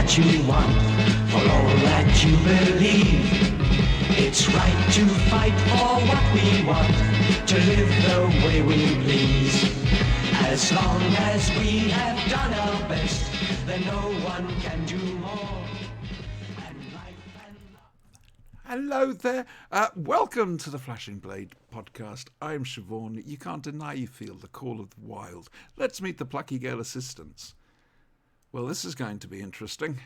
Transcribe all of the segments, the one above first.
what you want, for all that you believe. It's right to fight for what we want, to live the way we please. As long as we have done our best, then no one can do more. And life and love. Hello there. Welcome to the Flashing Blade podcast. I'm Siobhan. You can't deny you feel the call of the wild. Let's meet the plucky girl assistants. Well, this is going to be interesting.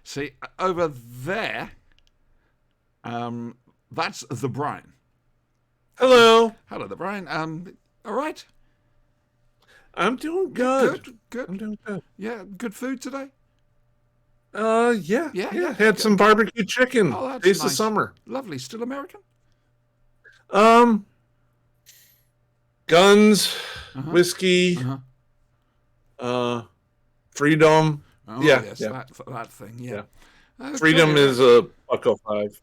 See, over there, that's the Brian. Hello. Hello, the Brian. All right? I'm doing good. Good. I'm doing good. Yeah, good food today? Yeah. Yeah. Had some barbecue chicken. Oh, that's Taste nice. of summer. Lovely. Still American? Guns, Uh-huh. whiskey, Uh-huh. freedom. Oh, Yeah, yes, yeah. That thing, yeah. Okay. Freedom is a $1.05.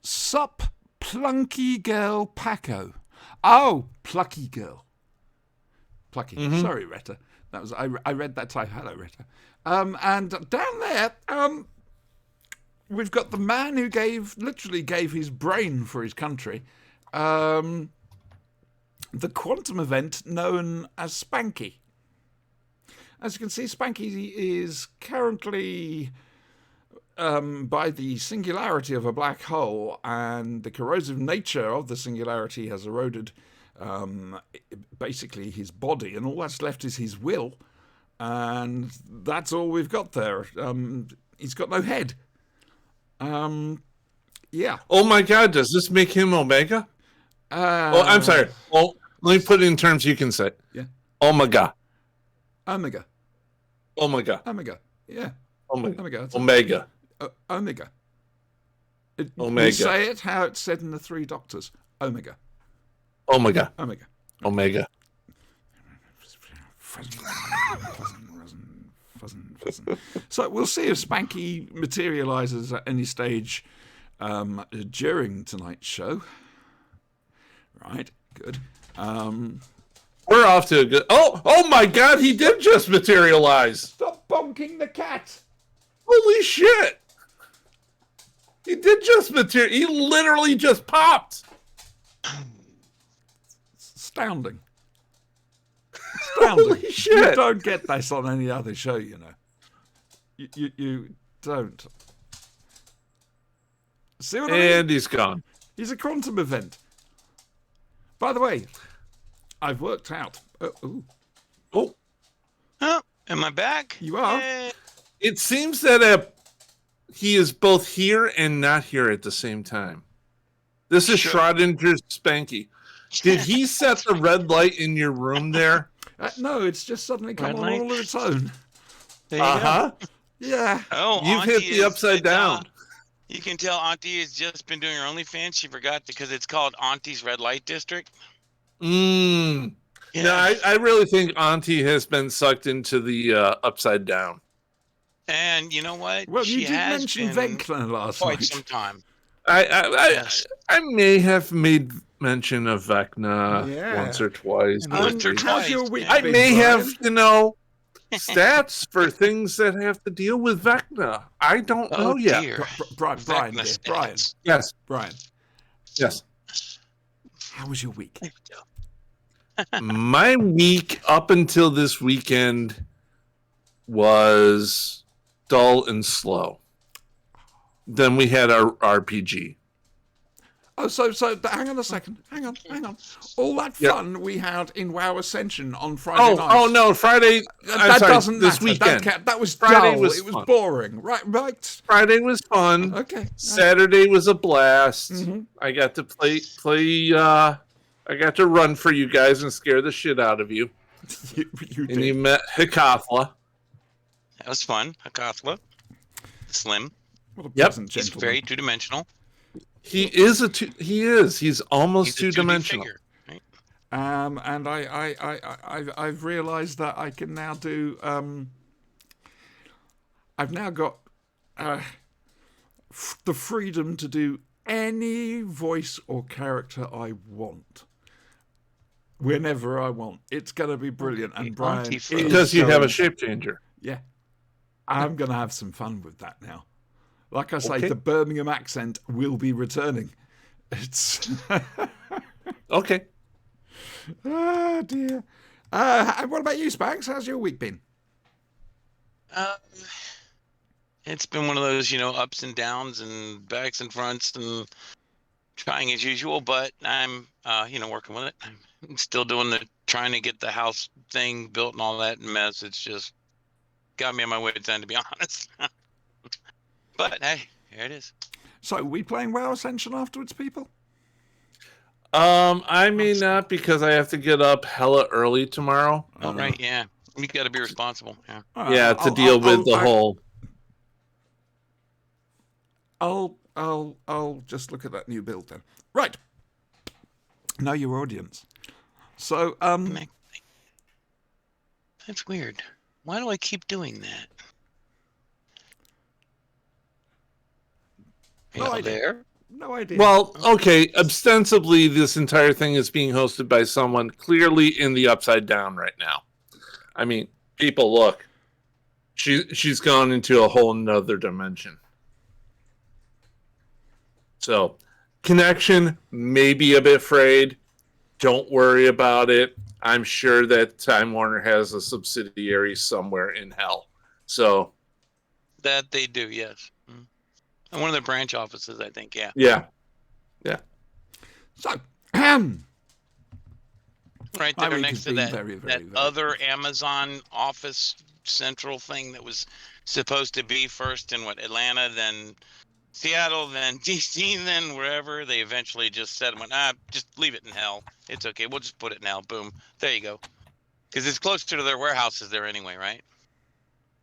Sup, plunky girl Paco. Oh, plucky girl. Plucky. Mhm. Sorry, Retta. That was I read that type. Hello, Retta. And down there, we've got the man who literally gave his brain for his country. The quantum event known as Spanky. As you can see, Spanky is currently, by the singularity of a black hole and the corrosive nature of the singularity has eroded basically his body, and all that's left is his will, and that's all we've got there. He's got no head. Yeah. Oh my God, does this make him Omega? I'm sorry. Well, let me put it in terms you can say. Yeah. Omega. Omega. Omega. Omega. Yeah. Omega. Omega. That's Omega. Omega. Omega. You say it how it's said in the Three Doctors. Omega. Omega. Omega. Omega. So we'll see if Spanky materialises at any stage during tonight's show. Right, good. We're off to a good. Oh my God! He did just materialize. Stop bonking the cat! Holy shit! He did just He literally just popped. Astounding. Holy You shit! don't get this on any other show, you know. You don't. See what I mean? And he's gone. He's a quantum event. By the way, I've worked out. Oh, Oh, am I back? You are? Yay. it seems that he is both here and not here at the same time. This is Sure. Schrodinger's Spanky. Did he set the red light in your room there? No, it's just suddenly come Red on light. all of its own. There you go. Yeah. Oh, You've Auntie hit the is- upside down. You can tell Auntie has just been doing her OnlyFans. She forgot because it's called Auntie's Red Light District. Yeah, I really think Auntie has been sucked into the upside down. And you know what? Well, she you did has mention been Vecna last quite night. some time. I may have made mention of Vecna Yeah. once or twice. Once or How's twice. your week I been, may Brian? have, stats for things that have to deal with Vecna. I don't know Oh yet. dear. Brian, Vecna dear, stats. Brian, Yes, Brian, yes. how was your week? My week up until this weekend was dull and slow. Then we had our RPG. Oh, so hang on a second. Hang on. All that Yep. fun we had in WoW Ascension on Friday night. Oh no, Friday. That doesn't this matter. weekend. That was Friday dull. was It was fun. boring. Right. Friday was fun. Okay. Saturday was a blast. Mhm. I got to play. I got to run for you guys and scare the shit out of you. you And did. you met Hikathla. That was fun. Hakathla. Slim. What a Yep. pleasant He's gentleman. very two-dimensional. He is He's almost He's a 2D two-dimensional. figure, right? And I've realised that I can now do. I've now got the freedom to do any voice or character I want, whenever I want. It's going to be brilliant. And Brian, Auntie is Frozen. Because you have a going- shape changer. Yeah. I'm going to have some fun with that now. Like I say, Okay. the Birmingham accent will be returning. It's Okay. oh dear. What about you, Spags? How's your week been? It's been one of those, ups and downs and backs and fronts and trying as usual, but I'm, working with it. I'm still trying to get the house thing built and all that mess. It's just got me on my wit's end, to be honest. But hey, here it is. So, we playing WoW Ascension afterwards, people? I may not because I have to get up hella early tomorrow. Oh, right, yeah. You got to be responsible. Yeah. Yeah, to deal with the whole. I'll just look at that new build then. Right. Know your audience. So, That's weird. Why do I keep doing that? No idea. There. no idea. Well, okay. Ostensibly, this entire thing is being hosted by someone clearly in the Upside Down right now. I mean, people, look. She's gone into a whole nother dimension. So, connection may be a bit frayed. Don't worry about it. I'm sure that Time Warner has a subsidiary somewhere in hell. So, That they do, yes. And one of the branch offices, I think, yeah. yeah. So, Right My there week next has to been that, very, very, that very other Amazon office central thing that was supposed to be first in Atlanta, then Seattle, then DC, then wherever. They eventually just said, just leave it in hell. It's okay. We'll just put it in hell. Boom. There you go. Because it's closer to their warehouses there anyway, right?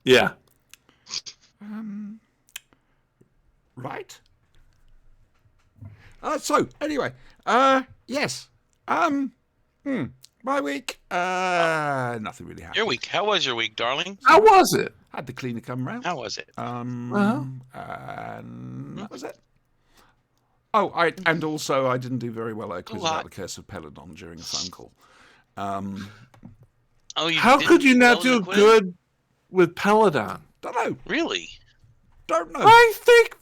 Yeah. right. So, anyway, yes. My week, nothing really happened. Your week. How was your week, darling? How was it? Had the cleaner come round. How was it? And that was it. Oh, and also I didn't do very well at a quiz about the Curse of Peladon during a phone call. Oh, you How didn't could you not well in do the quiz? good with Peladon? Don't know. Really? Don't know. I think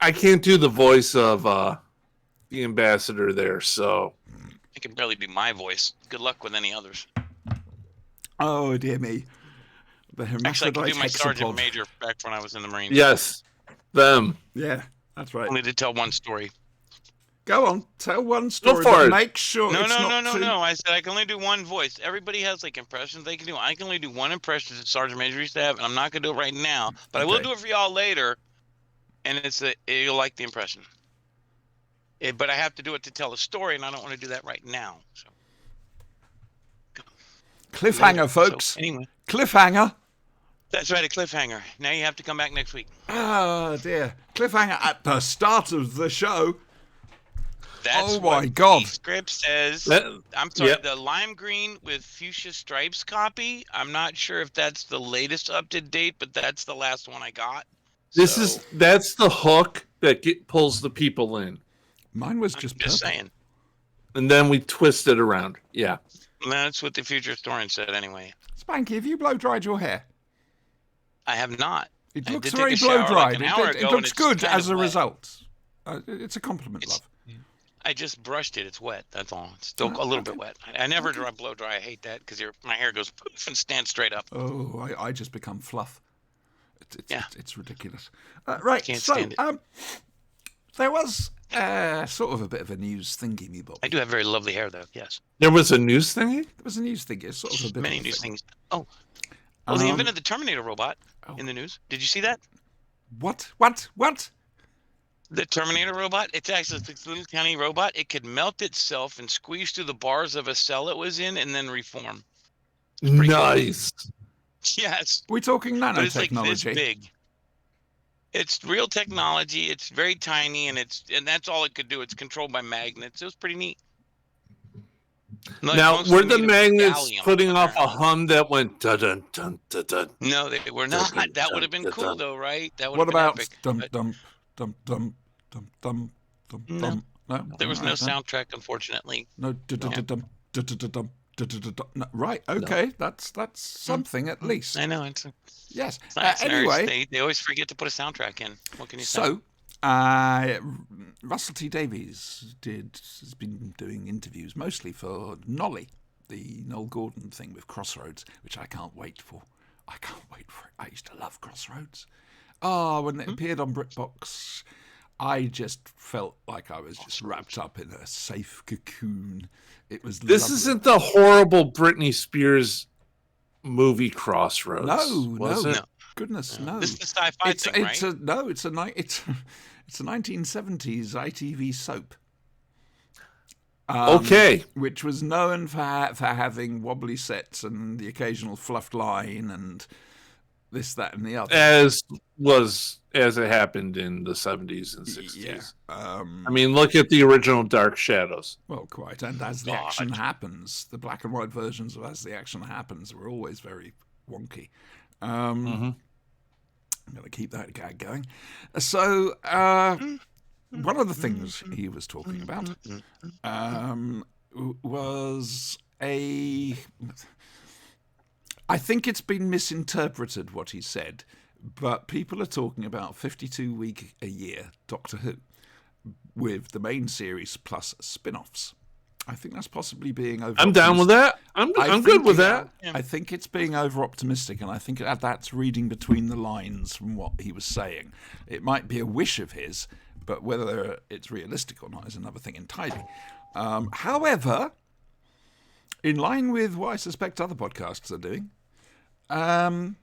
I can't do the voice of the ambassador there, so It can barely be my voice. Good luck with any others. Oh dear me. The Actually, I can hermaphrodite do my sergeant hexapod. major back when I was in the Marines. yes, them. Yeah, that's right. Only to tell one story. Go on, tell one story. for but it. Make sure No, it's no, not no, no, too... no. I said I can only do one voice. Everybody has like impressions they can do. I can only do one impression that Sergeant Major used to have, and I'm not gonna do it right now. But I will Okay. do it for y'all later. And you'll like the impression. But I have to do it to tell a story, and I don't want to do that right now. So Cliffhanger, folks. So, anyway, Cliffhanger. that's right, a cliffhanger. Now you have to come back next week. Oh dear. Cliffhanger at the start of the show. That's Oh my what God. The script says. That- I'm sorry, Yep. the lime green with fuchsia stripes copy. I'm not sure if that's the latest up to date, but that's the last one I got. That's the hook that pulls the people in, Mine was just Just purple. saying. and then we twist it around. Yeah. That's what the future historian said anyway. Spanky, have you blow dried your hair? I have not. It I looks did take very a shower blow dried. like an hour it ago, and looks it's good kind as of a wet. result. It's a compliment, It's- love. I just brushed it. It's wet. That's all. It's still a little bit wet. I never blow dry. I hate that because my hair goes poof and stands straight up. Oh, I just become fluff. Yeah. It's ridiculous. Right, Can't so stand it. there was sort of a bit of a news thingy, me Bob. I do have very lovely hair, though. Yes, There was a news thingy? There was a news thing. It's sort of a bit many of a news thing. things. Oh, well, they Um, invented the Terminator robot in the news. Did you see that? What? The Terminator robot, it's actually this little tiny robot. It could melt itself and squeeze through the bars of a cell it was in and then reform. pretty cool. Nice. Yes, We're talking but it's like this nanotechnology. big. It's real technology. It's very tiny, and that's all it could do. It's controlled by magnets. It was pretty neat. Like Now, mostly were the made of magnets gallium, putting off a apparently. hum that went dun dun dun dun dun? No, they were not. Dun, That would have been dun, cool, dun. though, right? That would What have been about epic. dum but dum dum dum dum dum dum No. dum? No, There was no alright then. soundtrack, unfortunately. No dum dum dum dum No, right. Okay. That's something at least. I know it's Yes. nice. Nerds, Anyway, they always forget to put a soundtrack in. What can you say? so Russell T Davies has been doing interviews mostly for Nolly, the Noel Gordon thing with Crossroads, which I can't wait for. I can't wait for it. I used to love Crossroads. Oh, when it appeared on BritBox, I just felt like I was just wrapped up in a safe cocoon. It was This lovely. isn't the horrible Britney Spears movie Crossroads. No, was no, it? goodness, no. This is the sci-fi thing, right? It's a 1970s ITV soap. Okay. Which was known for having wobbly sets and the occasional fluffed line and this, that, and the other. As it happened in the 70s and 60s. Yeah. I mean, look at the original Dark Shadows. Well, quite. And As the Action Happens, the black and white versions of As the Action Happens were always very wonky. I'm going to keep that gag going. So, one of the things he was talking about was I think it's been misinterpreted what he said, but people are talking about 52-week a year Doctor Who with the main series plus spin-offs. I think that's possibly being over. I'm down with that. I'm good with that. I think it's being over-optimistic, and I think that's reading between the lines from what he was saying. It might be a wish of his, but whether it's realistic or not is another thing entirely. However, in line with what I suspect other podcasts are doing, I'm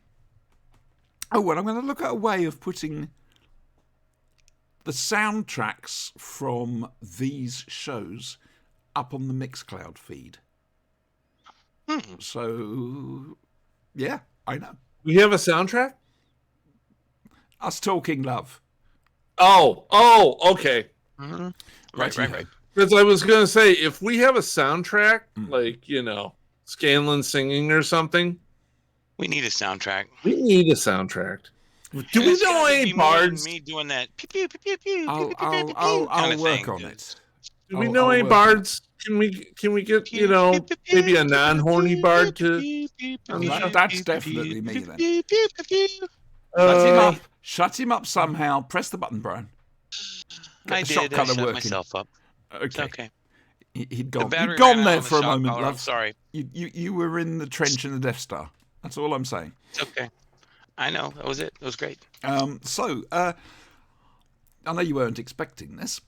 going to look at a way of putting the soundtracks from these shows up on the Mixcloud feed. So, yeah, I know. We have a soundtrack? Us Talking Love. Oh, okay. Right. Because I was going to say, if we have a soundtrack, like, Scanlan singing or something. We need a soundtrack. We need a soundtrack. Do we know any bards? Me doing that. Pew, pew, pew, pew, I'll pew, pew, pew, pew, pew I'll kinda work thing. on it. Do we I'll know any work on it. bards? Can we get, maybe a non-horny bard to... That's definitely me then. Uh, Shut him up somehow. Press the button, Brian. Get I the shock did. I collar shut working. myself up. It's Okay. okay. He'd The gone. battery He'd gone ran out there on the for a shock moment, collar. I'm love. sorry. You were in the trench in the Death Star. That's all I'm saying. It's okay. I know. That was it. It was great. So, I know you weren't expecting this.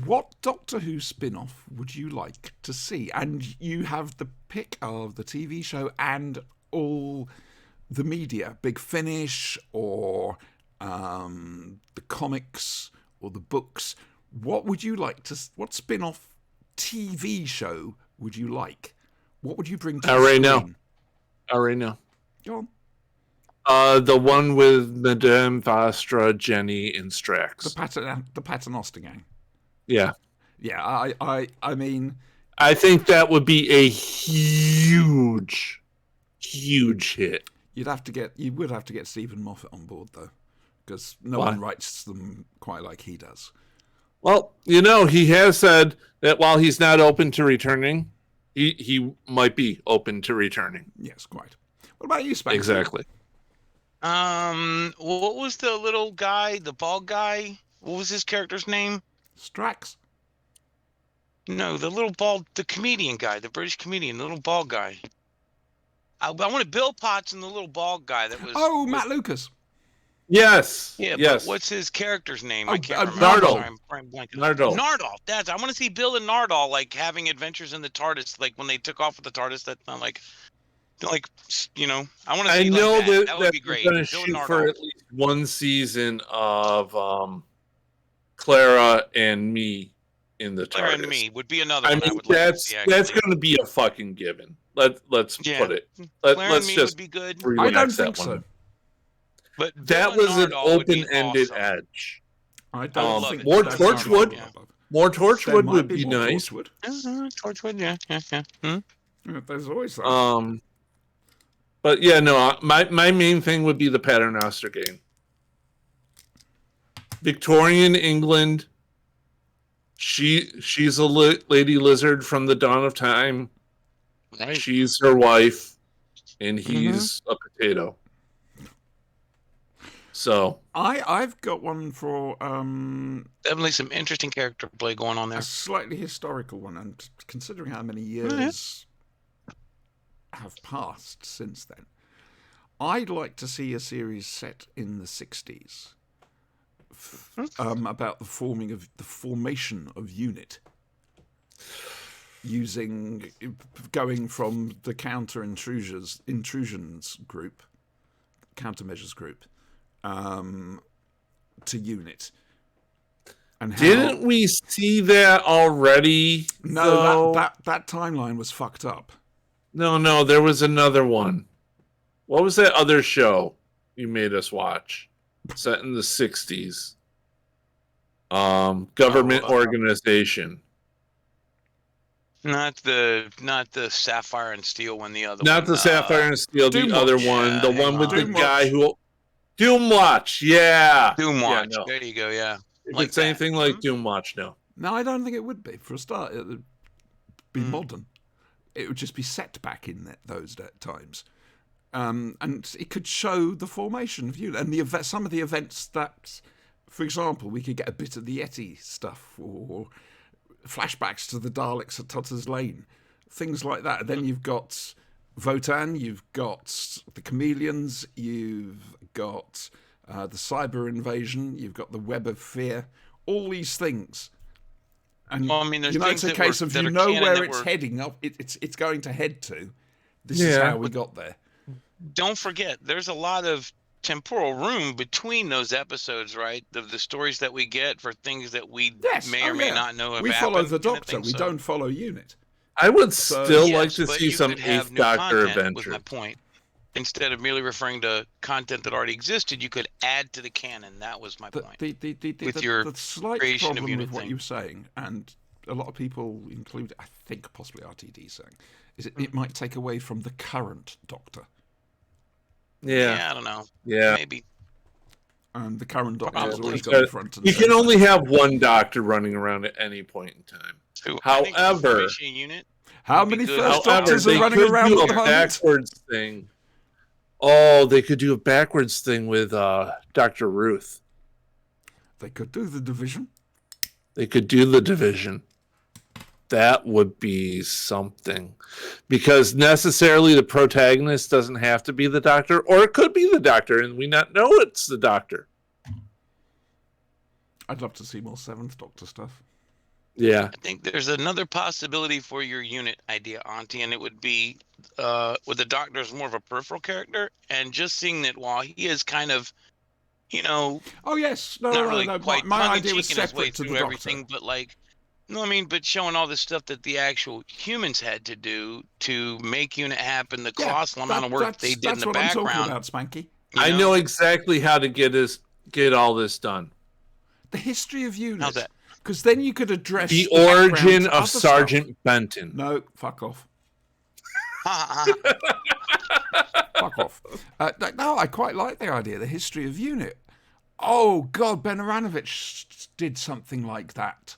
What Doctor Who spin-off would you like to see? And you have the pick of the TV show and all the media. Big Finish or the comics or the books. What would you like to... What spin-off TV show would you like? What would you bring to the screen? I already know. Go on. The one with Madame Vastra, Jenny, and Strax. The Paternoster gang. Yeah. Yeah, I mean... I think that would be a huge hit. You would have to get Stephen Moffat on board, though, because no Why? one writes them quite like he does. Well, he has said that while he's not open to returning, he might be open to returning. Yes, quite. What about you, Spanky? Exactly. What was the little guy, the bald guy? What was his character's name? Strax. No, the comedian guy, the British comedian, the little bald guy. I wanted Bill Potts and the little bald guy that was. Oh, Matt Lucas. Yes. Yeah, Yes. but what's his character's name? Oh, I can't remember. Nardole. Sorry, I'm blanking. Nardole. Nardole. I want to see Bill and Nardole like having adventures in the TARDIS, like when they took off with the TARDIS. That I want to see. I know like that. that Would be great. they're going to Bill and shoot Nardole. for at least one season of Clara and me in the Clara TARDIS. and Me would be another I one. I mean, would like to that's see, that's actually. going to be a fucking given. Let's Yeah. put it. Clara Let's and Me just would be good. I don't relax think that so. one. But That Bill was and an Nardole would be open-ended awesome. edge. I don't love think it. More that's Torchwood? not- More There Torchwood might would be more nice. Torchwood. Torchwood, yeah. Hmm? Yeah, there's always that. But yeah, no. My main thing would be the Paternoster game. Victorian England. She's a lady lizard from the dawn of time. Right. She's her wife, and he's a potato. So I've got one for Definitely some interesting character play going on a there. slightly historical one, and considering how many yeah. years have passed since then, I'd like to see a series set in the 60s about the formation of UNIT, going from the intrusions group, countermeasures group, to UNIT. And didn't we see that already? No, that timeline was fucked up. No, there was another one. What was that other show you made us watch? Set in the 60s. Government organization. Not the Sapphire and Steel one. The other. Not one. the Sapphire and Steel. The other one. The one with the guy who. Doomwatch. Yeah. Doomwatch. Yeah, no. There you go. Yeah. If it's anything like Doomwatch, no. No, I don't think it would be. For a start, it would be modern. It would just be set back in those times. And it could show the formation of UNIT and some of the events that, for example, we could get a bit of the Yeti stuff or flashbacks to the Daleks at Tutter's Lane, things like that. And then you've got Votan, you've got the Chameleons, you've got the cyber invasion, you've got the Web of Fear, all these things. And there's it's a case of where it's heading up. It's going to head to. This is how we got there. Don't forget, there's a lot of temporal room between those episodes, right? Of the stories that we get for things that we may or may not know have we happened. Follow the Doctor. We don't follow UNIT. I would still like to see some Eighth Doctor adventure. Was my point. Instead of merely referring to content that already existed, you could add to the canon. That was my point. The slight problem with what you're saying, and a lot of people include, I think possibly RTD saying, is it might take away from the current Doctor. Yeah, I don't know. Yeah, maybe. And the current Doctor has always got in front. You can only have one Doctor running around at any point in time. However, how many first Doctors are running around at the moment? Backwards thing. Oh, they could do a backwards thing with Dr. Ruth. They could do the Division. They could do the Division. That would be something. Because necessarily the protagonist doesn't have to be the Doctor, or it could be the Doctor, and we not know it's the Doctor. I'd love to see more Seventh Doctor stuff. Yeah. I think there's another possibility for your UNIT idea, Auntie, and it would be with the Doctor as more of a peripheral character, and just seeing that while he is kind of, oh yes, not really quite my idea was separate separate to the Doctor. Everything, but but showing all the stuff that the actual humans had to do to make UNIT happen, the colossal amount of work they did in the background. That's what I'm talking about, Spanky. I know exactly how to get all this done. The history of UNIT. How's that? Because then you could address the origin of Sergeant Benton. No, fuck off. Fuck off. No, I quite like the idea, the history of UNIT. Oh, God, Ben Aranovich did something like that.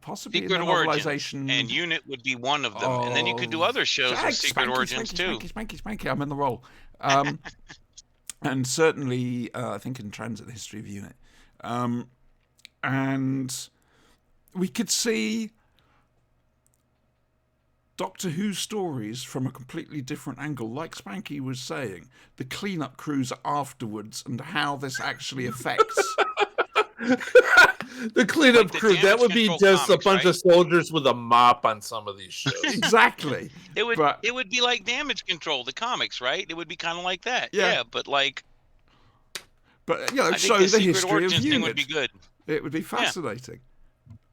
Possibly Secret in the novelization. And UNIT would be one of them. And then you could do other shows with Secret Origins, too. Spanky, I'm in the role. And certainly, I think in Transit, the history of UNIT. And we could see Doctor Who stories from a completely different angle. Like Spanky was saying, the cleanup crews afterwards and how this actually affects... The cleanup crew, that would be just a bunch of soldiers with a mop on some of these shows. Exactly. It would be like Damage Control, the comics, right? It would be kind of like that. Yeah, but show the history of UNIT. Would be good. It would be fascinating.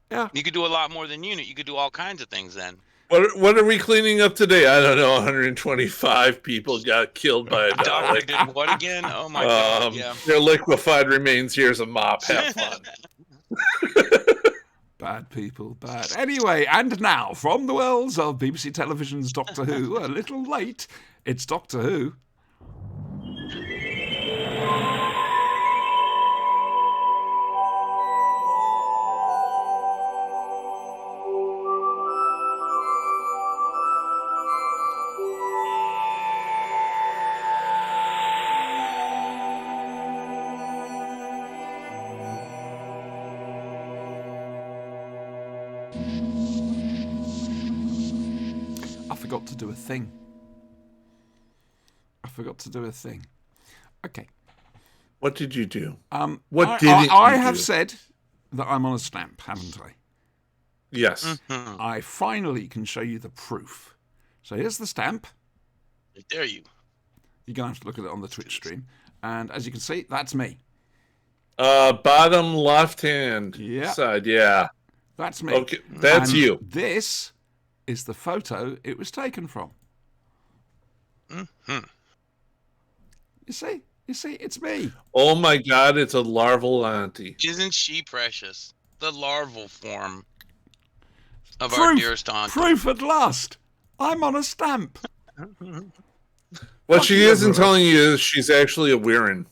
Yeah. You could do a lot more than UNIT. You could do all kinds of things then. What are we cleaning up today? I don't know. 125 people got killed by a Dalek. Did what again? Oh my God! Yeah. Their liquefied remains. Here's a mop. Have fun. Bad people, bad. Anyway, and now from the worlds of BBC Television's Doctor Who, a little late, it's Doctor Who. do a thing. Okay. What did you do? What didn't I you have do? said that I'm on a stamp, haven't I? Yes. Mhm. I finally can show you the proof. So here's the stamp. I dare you. You're going to have to look at it on the Twitch stream. And as you can see, that's me. Bottom left hand Yeah. side. Yeah. That's me. Okay, that's And you. This is the photo it was taken from. Mhm. You see, it's me. Oh my God! It's a larval auntie. Isn't she precious? The larval form of our dearest aunt. Proof at last. I'm on a stamp. What she Fucking isn't everywhere. telling you is she's actually a Weirin.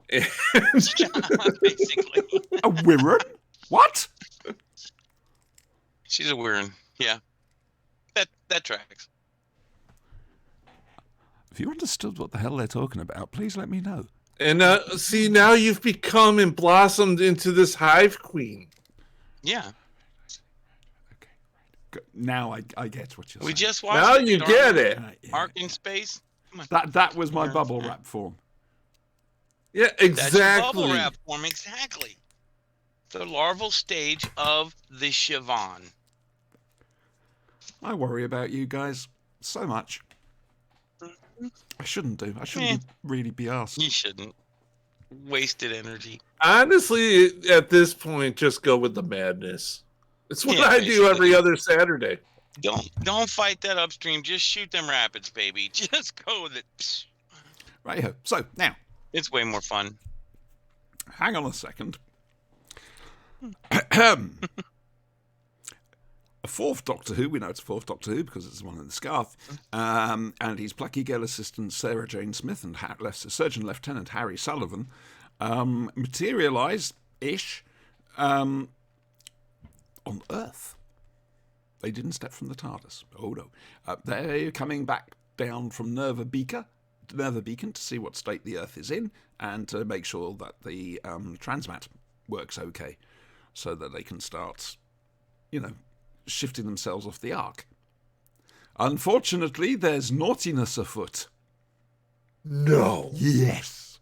Basically. A Wirren? What? She's a weird. Yeah. That tracks. If you understood what the hell they're talking about, please let me know. And see, now you've become and blossomed into this hive queen. Yeah. Okay, right. Now I get what you're We saying. just watched Now it, you darling. get it. Right, yeah, Ark yeah. in space. Come on. That was my bubble wrap form. Yeah, That's your exactly. bubble wrap form. Exactly. The larval stage of the Siobhan. I worry about you guys so much. I shouldn't do. I shouldn't really be asked. You shouldn't. Wasted energy. Honestly, at this point, just go with the madness. It's what Yeah, I do basically. every other Saturday. Don't fight that upstream. Just shoot them rapids, baby. Just go with it. Psh. Right. So now, It's way more fun. hang on a second. A fourth Doctor Who, we know it's a fourth Doctor Who because it's the one in the scarf, and his plucky girl assistant Sarah Jane Smith and Surgeon Lieutenant Harry Sullivan materialise-ish on Earth. They didn't step from the TARDIS. Oh no. They're coming back down from Nerva Beacon to see what state the Earth is in and to make sure that the transmat works okay so that they can start, shifting themselves off the Ark. Unfortunately, there's naughtiness afoot. No. Yes.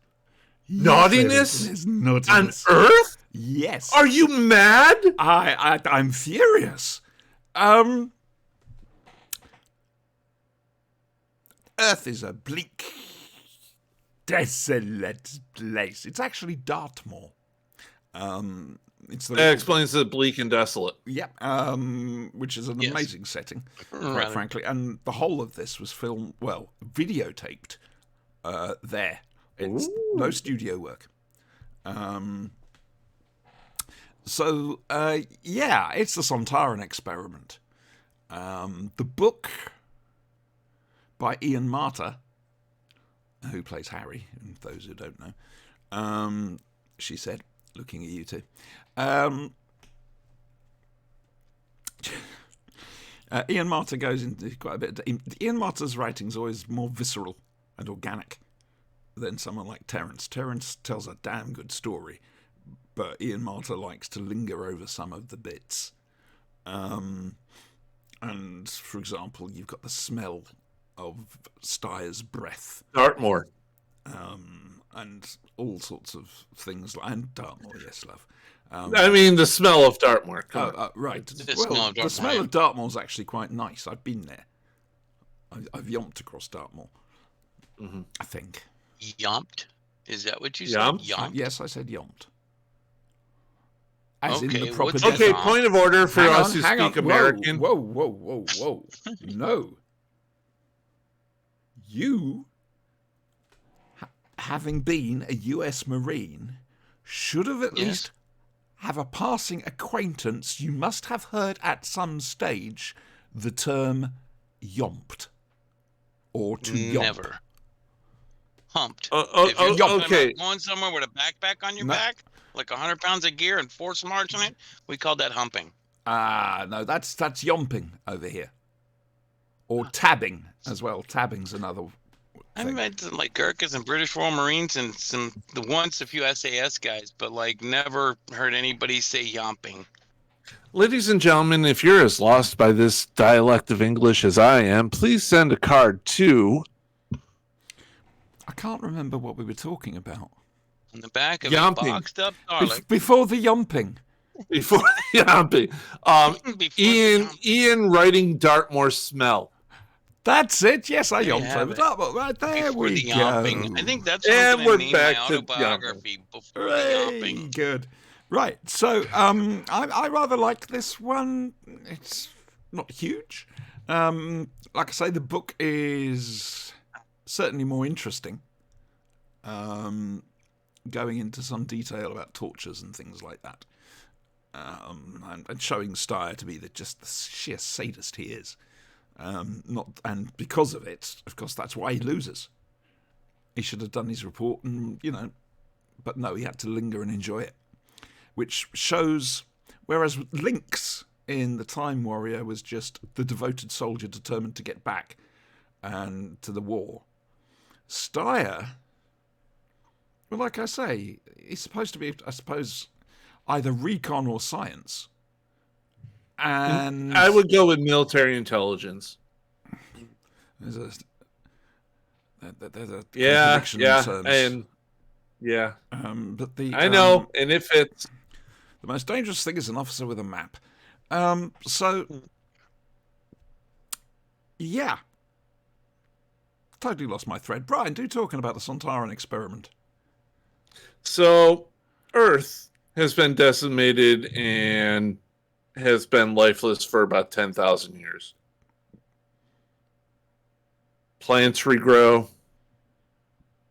Naughtiness? There's On naughtiness. Earth? Yes. Are you mad? I'm furious. Earth is a bleak, desolate place. It's actually Dartmoor. It's That explains the bleak and desolate. yeah, which is an Yes. amazing setting, quite Rather. frankly. And the whole of this was videotaped there. It's no studio work. So it's the Sontaran experiment. The book by Ian Marter, who plays Harry, and those who don't know, she said, looking at you two. Ian Marter goes into quite a bit. Ian Marter's writing is always more visceral and organic than someone like Terence. Terence tells a damn good story, but Ian Marter likes to linger over some of the bits. And, for example, you've got the smell of Steyer's breath, Dartmoor. and all sorts of things. And Dartmoor, yes, love. I mean, the smell of Dartmoor. Come on. Right. The Well, smell of the Dartmoor, smell yeah. of Dartmoor's actually quite nice. I've been there. I've yomped across Dartmoor. I think. Yomped? Is that what you said? Yomped? Yomped? Yes, I said yomped. As in the Okay, proper what's definition. Okay, Yes. point of order for Hang us on, who hang speak on. American. Whoa. No. You, having been a US Marine, should have at Yes. least have a passing acquaintance. You must have heard at some stage the term yomped. Or to yomp. Never. Humped. Oh, If you're talking okay. about going somewhere with a backpack on your No. back, like 100 pounds of gear and 4 smarts in it, we call that humping. No, that's yomping over here. Or tabbing as well. Tabbing's another I thing. met some, like Gurkhas and British Royal Marines and a few SAS guys, but like never heard anybody say yomping. Ladies and gentlemen, if you're as lost by this dialect of English as I am, please send a card to I can't remember what we were talking about. On the back of Yumping. a boxed up garlic. Before the yumping. before Yumping. Before the Ian writing Dartmoor smell. That's it. Yes, I There you yomped have over it. that. But right there Before we the go. yomping. I think that's And what I'm we're going to name back my to autobiography. Before the Hooray, yomping. good. Right, so I rather like this one. It's not huge. Like I say, the book is certainly more interesting. Going into some detail about tortures and things like that. And showing Steyer to be just the sheer sadist he is. And because of it, of course, that's why he loses. He should have done his report and, but no, he had to linger and enjoy it. Which shows, whereas Lynx in The Time Warrior was just the devoted soldier determined to get back and to the war, Steyer, well, like I say, he's supposed to be, I suppose, either recon or science. And I would go with military intelligence. there's a Yeah, contradiction in yeah, terms. and yeah, But I know, and if it's the most dangerous thing is an officer with a map. So, yeah. Totally lost my thread. Brian, do talking about the Sontaran experiment. so, Earth has been decimated and has been lifeless for about 10,000 years. Plants regrow,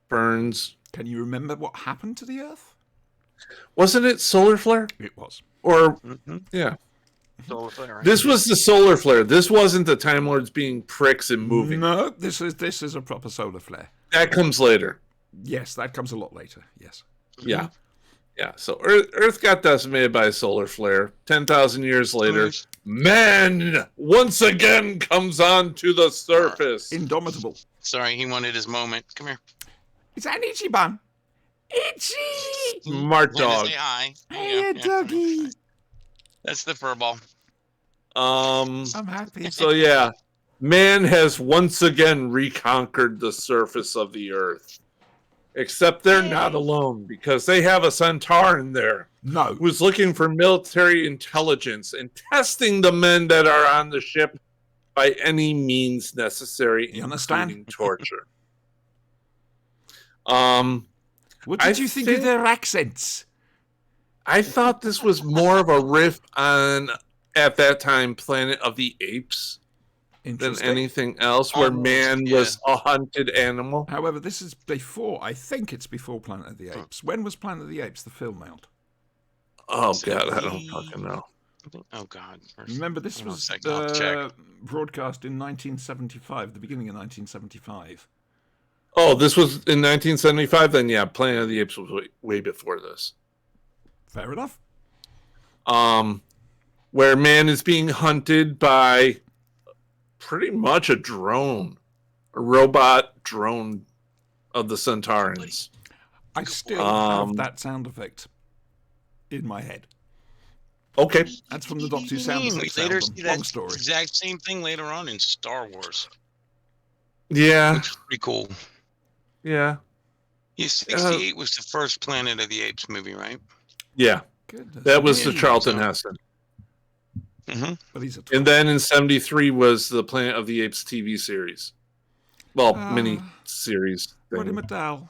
burns. Can you remember what happened to the Earth? Wasn't it solar flare? It was. Or Mm-hmm. yeah, Solar flare, right? this was the solar flare. This wasn't the Time Lords being pricks and moving. No, this is a proper solar flare. That comes later. Yes, that comes a lot later. Yes. Yeah. Yeah. So Earth got decimated by a solar flare. 10,000 years later, man once again comes onto the surface. Indomitable. Sorry, he wanted his moment. Come here. Is that an Ichiban? Itchy! Smart Wanted to dog. say hi. Hey, Yeah. doggy. That's the furball. I'm happy. So yeah, man has once again reconquered the surface of the Earth. Except they're not alone because they have a Centauran there No. who's looking for military intelligence and testing the men that are on the ship by any means necessary, You understand? including torture. What did I you think think- of their accents? I thought this was more of a riff on, at that time, Planet of the Apes than Interesting. anything else, where Almost, man was a hunted animal. However, this is before, I think it's before Planet of the Apes. When was Planet of the Apes, the film out? Oh god, I don't fucking know. Oh God. Remember, this Hold on a was second, I'll check. broadcast in 1975, the beginning of 1975. Oh, this was in 1975. Then yeah, Planet of the Apes was way before this. Fair enough. Where man is being hunted by pretty much a drone, a robot drone of the Centaurans. I still Um, have that sound effect in my head. Okay, That's from the Doctor Who sound We effects later album. see Long that story. exact same thing later on in Star Wars. yeah, Which is pretty cool. yeah, Yeah, 68 was the first Planet of the Apes movie, right? yeah. Goodness That was the me. Charlton so- Heston. Mm-hmm. But he's a And then in 73 was the Planet of the Apes TV series. Well, mini series. Roddy thing. McDowell.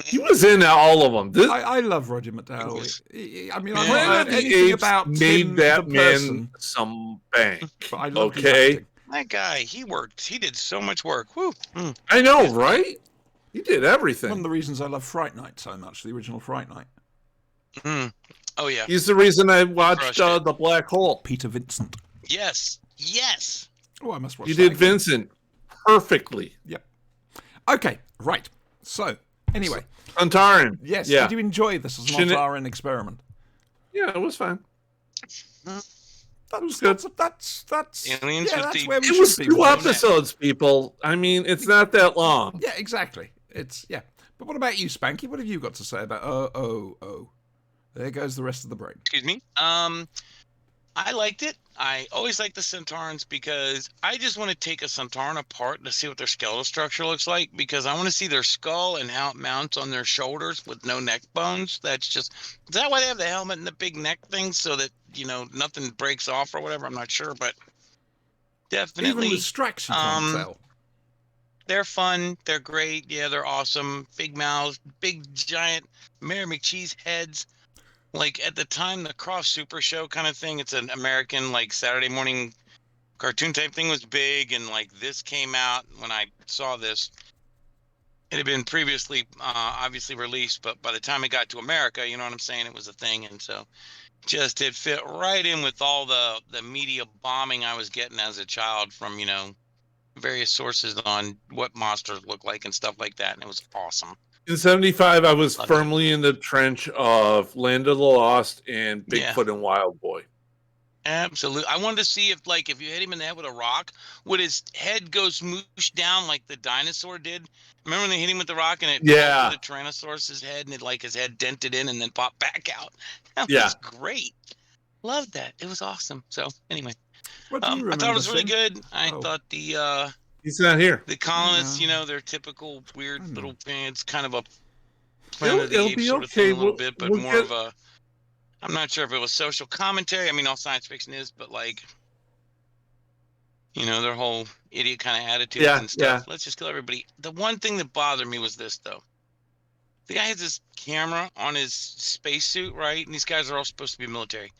He was in all of them. This I love Roger McDowell. I mean, I'm Planet not of the anything Apes about made him, that the man person, some bank. but I love his Okay. acting. That guy, he worked. He did so much work. Woo. Mm. I know, right? He did One of everything. the reasons I love Fright Night so much, the original Fright Night. Mm. Oh yeah. He's the reason I watched Crushed it. The Black Hole. Peter Vincent. Yes. Yes. Oh, I must watch He that did again. Vincent perfectly. Yep. Okay, right. So, anyway, Antaran. yes, Yeah. did you enjoy this as an Shouldn't it- Sontaran experiment? Yeah, it was fine. That was good. That's Aliens yeah, with that's the- where we It should was be. 2 with it. episodes, people. I mean, it's not that long. Yeah, exactly. It's yeah. But what about you, Spanky? What have you got to say about There goes the rest of the brain. Excuse me. I liked it. I always like the Centaurans because I just want to take a Centauran apart to see what their skeletal structure looks like, because I want to see their skull and how it mounts on their shoulders with no neck bones. Is that why they have the helmet and the big neck thing, so that, nothing breaks off or whatever? I'm not sure, but definitely. Even with Strax, you can't tell. They're fun. They're great. Yeah, they're awesome. Big mouths, big giant Mary McCheese heads. Like at the time, the Cross Super Show kind of thing, it's an American like Saturday morning cartoon type thing, was big, and like this came out when I saw this. It had been previously obviously released, but by the time it got to America, you know what I'm saying, it was a thing. And so just it fit right in with all the media bombing I was getting as a child from, various sources on what monsters look like and stuff like that. And it was awesome. In 75, I was firmly in the trench of Land of the Lost and Bigfoot and Wild Boy. Absolutely. I wanted to see if you hit him in the head with a rock, would his head go smoosh down like the dinosaur did? Remember when they hit him with the rock and it fell to the Tyrannosaurus's head, and his head dented in and then popped back out? That was great. Loved that. It was awesome. So anyway, What do you remember, I thought it was really good. I thought he's not here. The colonists, their typical weird little pants, kind of a Planet of the Apes sort of thing a little bit, but more of a, I'm not sure if it was social commentary. I mean, all science fiction is, but their whole idiot kind of attitude and stuff. Let's just kill everybody. The one thing that bothered me was this, though. The guy has this camera on his spacesuit, right? And these guys are all supposed to be military.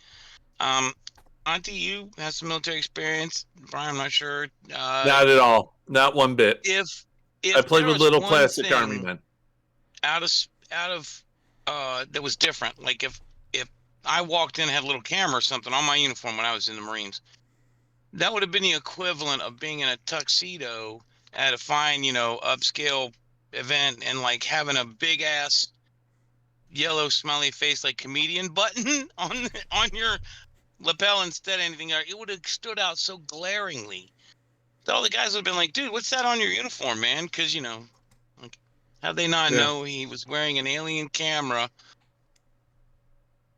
Auntie, you have some military experience. Brian, I'm not sure. Not at all. Not one bit. If I played with little plastic army men. Out of that was different. Like if I walked in and had a little camera or something on my uniform when I was in the Marines, that would have been the equivalent of being in a tuxedo at a fine, upscale event, and having a big ass yellow smiley face comedian button on your lapel instead of anything. It would have stood out so glaringly. So all the guys would have been like, dude, what's that on your uniform, man? Because, how'd they not know he was wearing an alien camera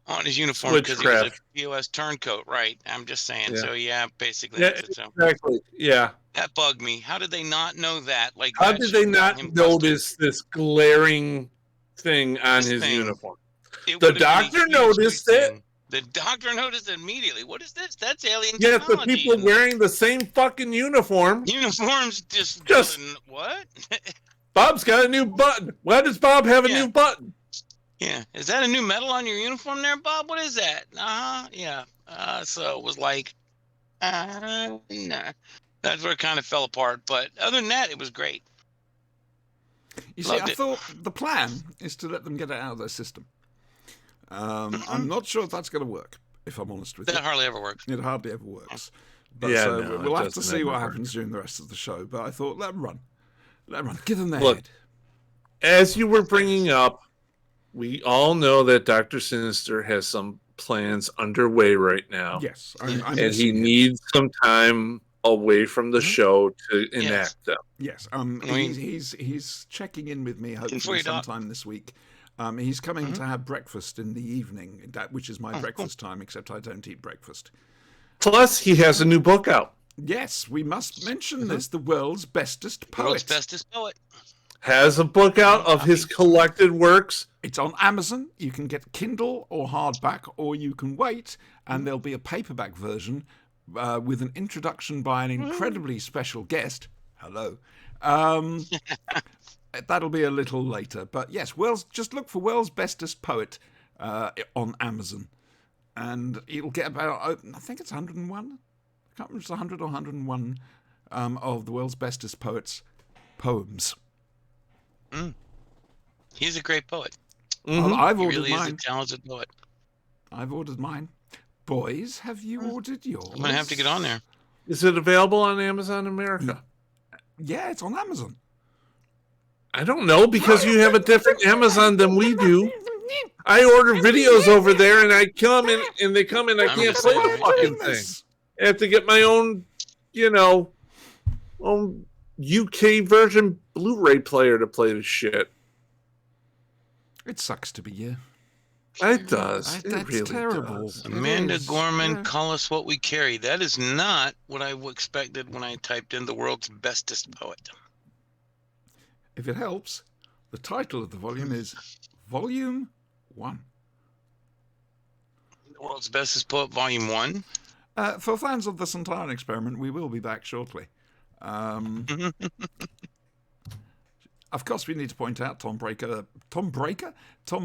on his uniform because he was a POS turncoat, right? I'm just saying. Yeah. So, basically. Yeah, exactly. Yeah. That bugged me. How did they not know that? How did they not notice this glaring thing on his uniform? The doctor noticed it. The doctor noticed it immediately. What is this? That's alien technology. Yes, the people wearing the same fucking uniform. Uniforms just what? Bob's got a new button. Why does Bob have a new button? Yeah. Is that a new medal on your uniform there, Bob? What is that? Yeah. So it was nah. That's where it kind of fell apart. But other than that, it was great. You see, I thought the plan is to let them get it out of their system. I'm not sure if that's going to work, if I'm honest with you. That hardly ever works. It hardly ever works. But we'll have to see what happens during the rest of the show. But I thought, let them run. Give them their head. As you were bringing up, we all know that Dr. Sinister has some plans underway right now. Yes. And he needs some time away from the show to enact them. Yes. He's checking in with me hopefully sometime this week. He's coming to have breakfast in the evening, which is my breakfast time, except I don't eat breakfast. Plus, he has a new book out. Yes, we must mention this. The World's Bestest Poet. World's Bestest Poet. Has a book out of his collected works. It's on Amazon. You can get Kindle or hardback, or you can wait, and there'll be a paperback version with an introduction by an incredibly special guest. Hello. That'll be a little later. But yes, just look for World's Bestest Poet on Amazon. And it'll get about, I think it's 101. I can't remember if it's 100 or 101 of the World's Bestest Poets' poems. He's a great poet. I've ordered really mine. Is a talented poet. I've ordered mine. Boys, have you ordered yours? I'm going to have to get on there. Is it available on Amazon America? Yeah, it's on Amazon. I don't know, because you have a different Amazon than we do. I order videos over there, and I come in, and they come in. I can't play the fucking thing. I have to get my own, own UK version Blu-ray player to play the shit. It sucks to be you. It does. It That's really terrible. does. It Amanda is, Gorman, yeah. call us what we carry. That is not what I expected when I typed in the world's bestest poet. If it helps, the title of the volume is Volume 1. The world's bestest poet, Volume 1. For fans of the Sontaran Experiment, we will be back shortly. Of course, we need to point out Tom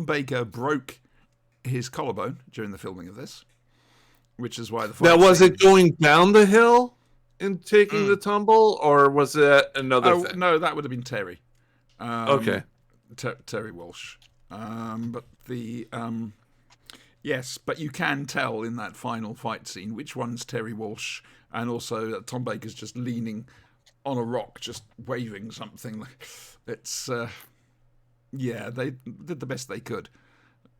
Baker broke his collarbone during the filming of this, which is why the Now, was scene- it going down the hill and taking the tumble, or was that another Oh thing? no, that would have been Terry. Okay. Terry Walsh. But the yes, but you can tell in that final fight scene which one's Terry Walsh, and also Tom Baker's just leaning on a rock, just waving something. It's yeah, they did the best they could,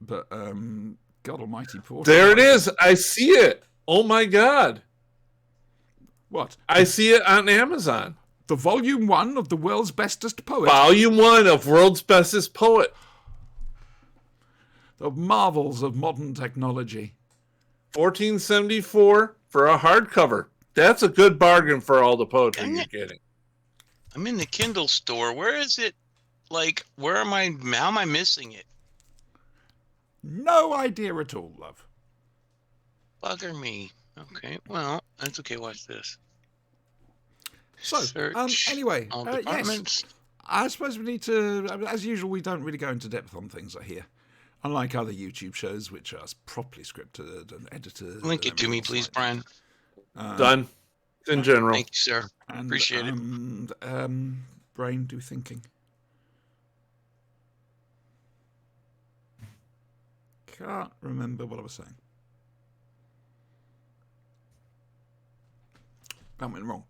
but God Almighty, poor. There it is. I see it. Oh my God. What? I see it on Amazon. The Volume 1 of the World's Bestest Poet. Volume 1 of World's Bestest Poet. The marvels of modern technology. $14.74 for a hardcover. That's a good bargain for all the poetry Dang you're it. getting. I'm in the Kindle store. Where is it? Like, where am I? How am I missing it? No idea at all, love. Bugger me. Okay, well, that's okay. Watch this. So, Search anyway, all yes. departments. I suppose we need to, as usual, we don't really go into depth on things here. Unlike other YouTube shows, which are properly scripted and edited. Link and it to me, everything please, like Brian. Done. In general. Thank you, sir. that. And, Appreciate it. Brain, do thinking. Can't remember what I was saying. That went wrong.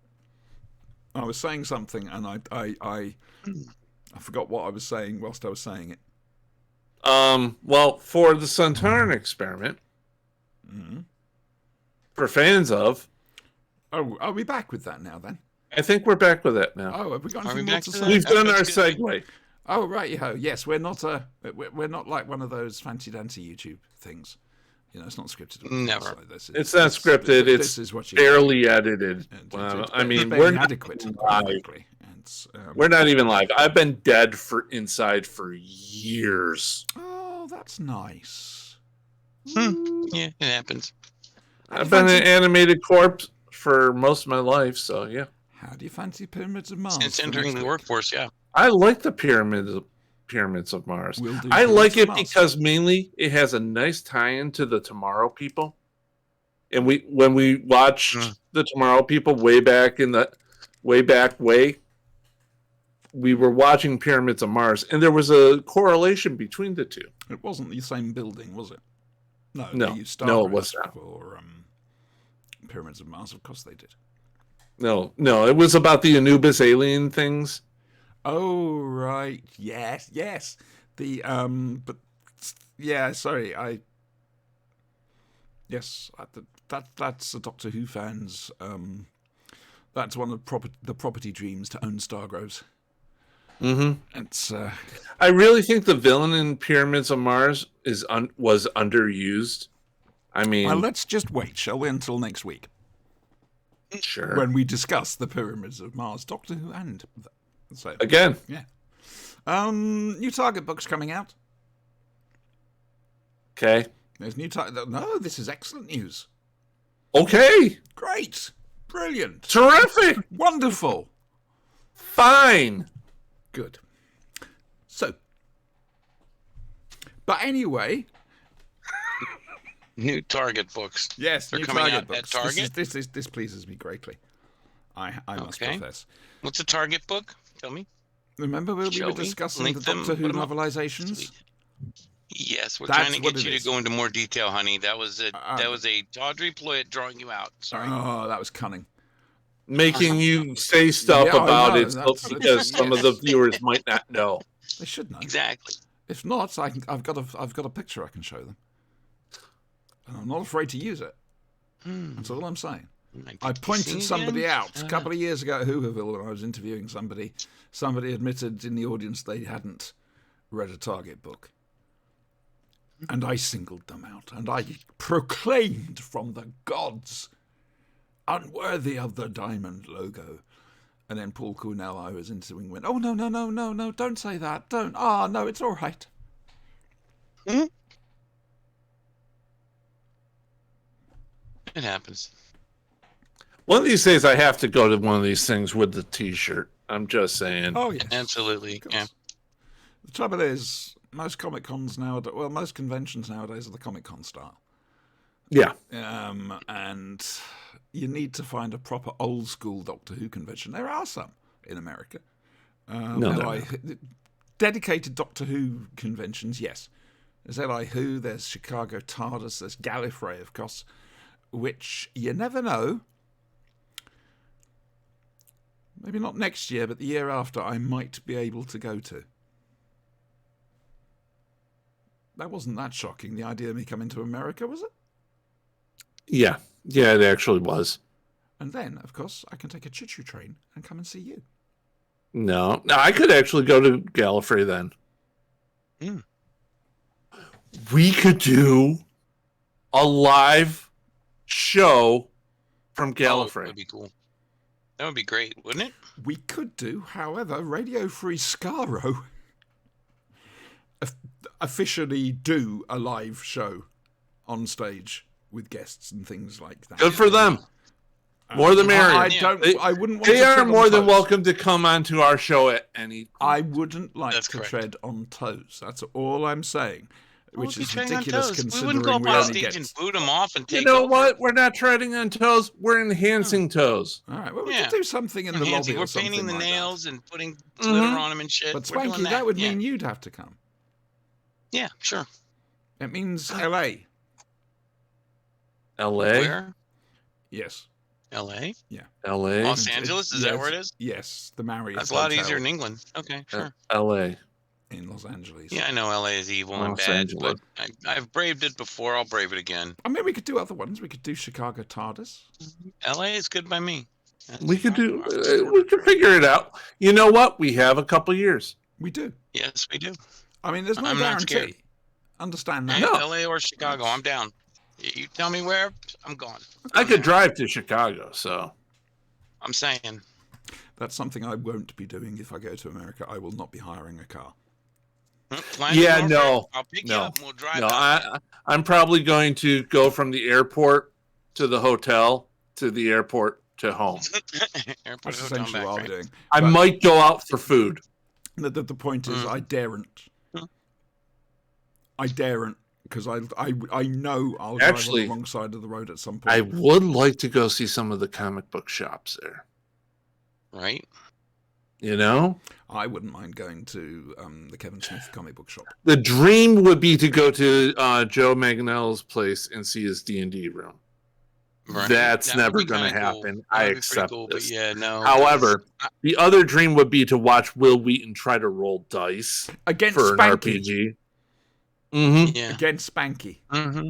I was saying something, and I forgot what I was saying whilst I was saying it. Well, for the Sontaran Experiment, for fans of, Oh, are we back with that now then? I think we're back with that now. Oh, have we got Are anything we more back to to say? that? We've done our That's good. segue. Oh, right, yes, we're not like one of those fancy dancy YouTube things. You know, it's not scripted. Never. So this is- It's not scripted. This It's is what you barely edited. It's I mean, barely we're not adequate. even quite live. frankly. It's, We're not even live. I've been dead inside for years. Oh, that's nice. Yeah, it happens. I've been an animated corpse for most of my life, so yeah. How do you fancy Pyramids of Mars? Since for entering next the week? workforce, yeah. I like the pyramids of Mars. We'll do I Pyramids like of it Mars. because mainly it has a nice tie-in to the Tomorrow People. And when we watched the Tomorrow People way back, we were watching Pyramids of Mars, and there was a correlation between the two. It wasn't the same building, was it? No, No. they used No, it Stardust was not. for Pyramids of Mars. Of course they did. No, it was about the Anubis alien things. Oh right, yes. The but yeah, sorry, that's a Doctor Who fans. That's one of the property dreams to own Stargroves. Mm-hmm. It's I really think the villain in Pyramids of Mars was underused. I mean, well, let's just wait, shall we, until next week sure. when we discuss the Pyramids of Mars, Doctor Who, and so Again, yeah. New Target books coming out. okay. There's new Target. No, this is excellent news. Okay. Great, brilliant, Terrific. wonderful. Fine. Good. So, but anyway, New Target books. yes, They're new coming Target out at books. Target? This pleases me greatly. I must Okay. profess. What's a Target book? Tell me. Remember when we Shall were we discussing link the them, Doctor Who put 'em up? novelizations? Sweet. Yes, we're That's trying to what get it you is. to go into more detail, honey. That was a Tawdry Ployett drawing you out. Sorry. Oh, that was cunning. Making you say stuff Yeah, I about know, it so- that's- because some of the viewers might not know. They should know. Exactly. If not, I've got a picture I can show them. And I'm not afraid to use it. That's all I'm saying. I pointed somebody out a couple of years ago at Hooverville when I was interviewing somebody. Somebody admitted in the audience they hadn't read a Target book. And I singled them out, and I proclaimed from the gods, unworthy of the diamond logo. And then Paul Cornell, I was interviewing, went, "Oh, no, don't say that, don't. Ah, no, it's all right." It happens. One of these days, I have to go to one of these things with the T-shirt. I'm just saying. Oh, yes. Absolutely. Of Yeah. course. The trouble is, most Comic Cons nowadays, well, most conventions nowadays are the Comic Con style. Yeah. And you need to find a proper old school Doctor Who convention. There are some in America. No, there Dedicated Doctor Who conventions, yes. There's LI Who, there's Chicago TARDIS, there's Gallifrey, of course, which you never know. Maybe not next year, but the year after, I might be able to go to. That wasn't that shocking, the idea of me coming to America, was it? Yeah. Yeah, it actually was. And then, of course, I can take a choo-choo train and come and see you. No, I could actually go to Gallifrey then. Mm. We could do a live show from Oh, that Gallifrey. would be cool. That would be great, wouldn't it? We could do, however, Radio Free Skaro officially do a live show on stage with guests and things like that. Good for them. More the merrier. I Yeah. don't. They- I wouldn't want They to are tread on more than toes. welcome to come onto our show at any. I wouldn't like That's to correct. tread on toes. That's all I'm saying. Which is treading on ridiculous toes. We considering wouldn't go up we on only stage get. and boot them off and You take know over. what? We're not treading on toes. We're enhancing toes. All right. Well, we Yeah. could do something in the Enhancing. lobby or We're something painting the like nails and putting Mhm. glitter on them and shit. that. But We're doing Spanky, that would yeah. mean you'd have to come. Yeah, sure. It means LA. L.A. Where? Yes. L.A. L.A. Los Angeles? Is that Yes. where it is? Yes, the Marriott. That's a lot Hotel easier in England. Okay, sure. L.A. in Los Angeles. Yeah, I know LA is evil and Los bad, Angeles. but I've braved it before. I'll brave it again. I mean, we could do other ones. We could do Chicago TARDIS. LA is good by me. That's We could fine. do. We could figure it out. You know what? We have a couple years. We do. Yes, we do. I mean, there's no I'm not scared. guarantee. Understand that. Hey, No. LA or Chicago, I'm down. You tell me where, I'm gone. I could drive to Chicago, so I'm saying. That's something I won't be doing if I go to America. I will not be hiring a car. Flying to Yeah, Norfolk, no, I'll pick you no, up and we'll drive no. out. I'm probably going to go from the airport to the hotel to the airport to home. Airport That's hotel essentially back, what I'll right? be doing. I But might go out for food. The point is, I daren't. I daren't because I know I'll drive Actually, on the wrong side of the road at some point. I would like to go see some of the comic book shops there. Right? You know, I wouldn't mind going to the Kevin Smith comic book shop. the dream would be to go to Joe Manganiello's place and see his D&D room. Right. That's That would never be going to kinda cool. happen. That I would be pretty accept cool, this. But yeah, no. However, the other dream would be to watch Will Wheaton try to roll dice Against for an Spanky. RPG. Mm-hmm. Yeah. Against Spanky. Mm-hmm.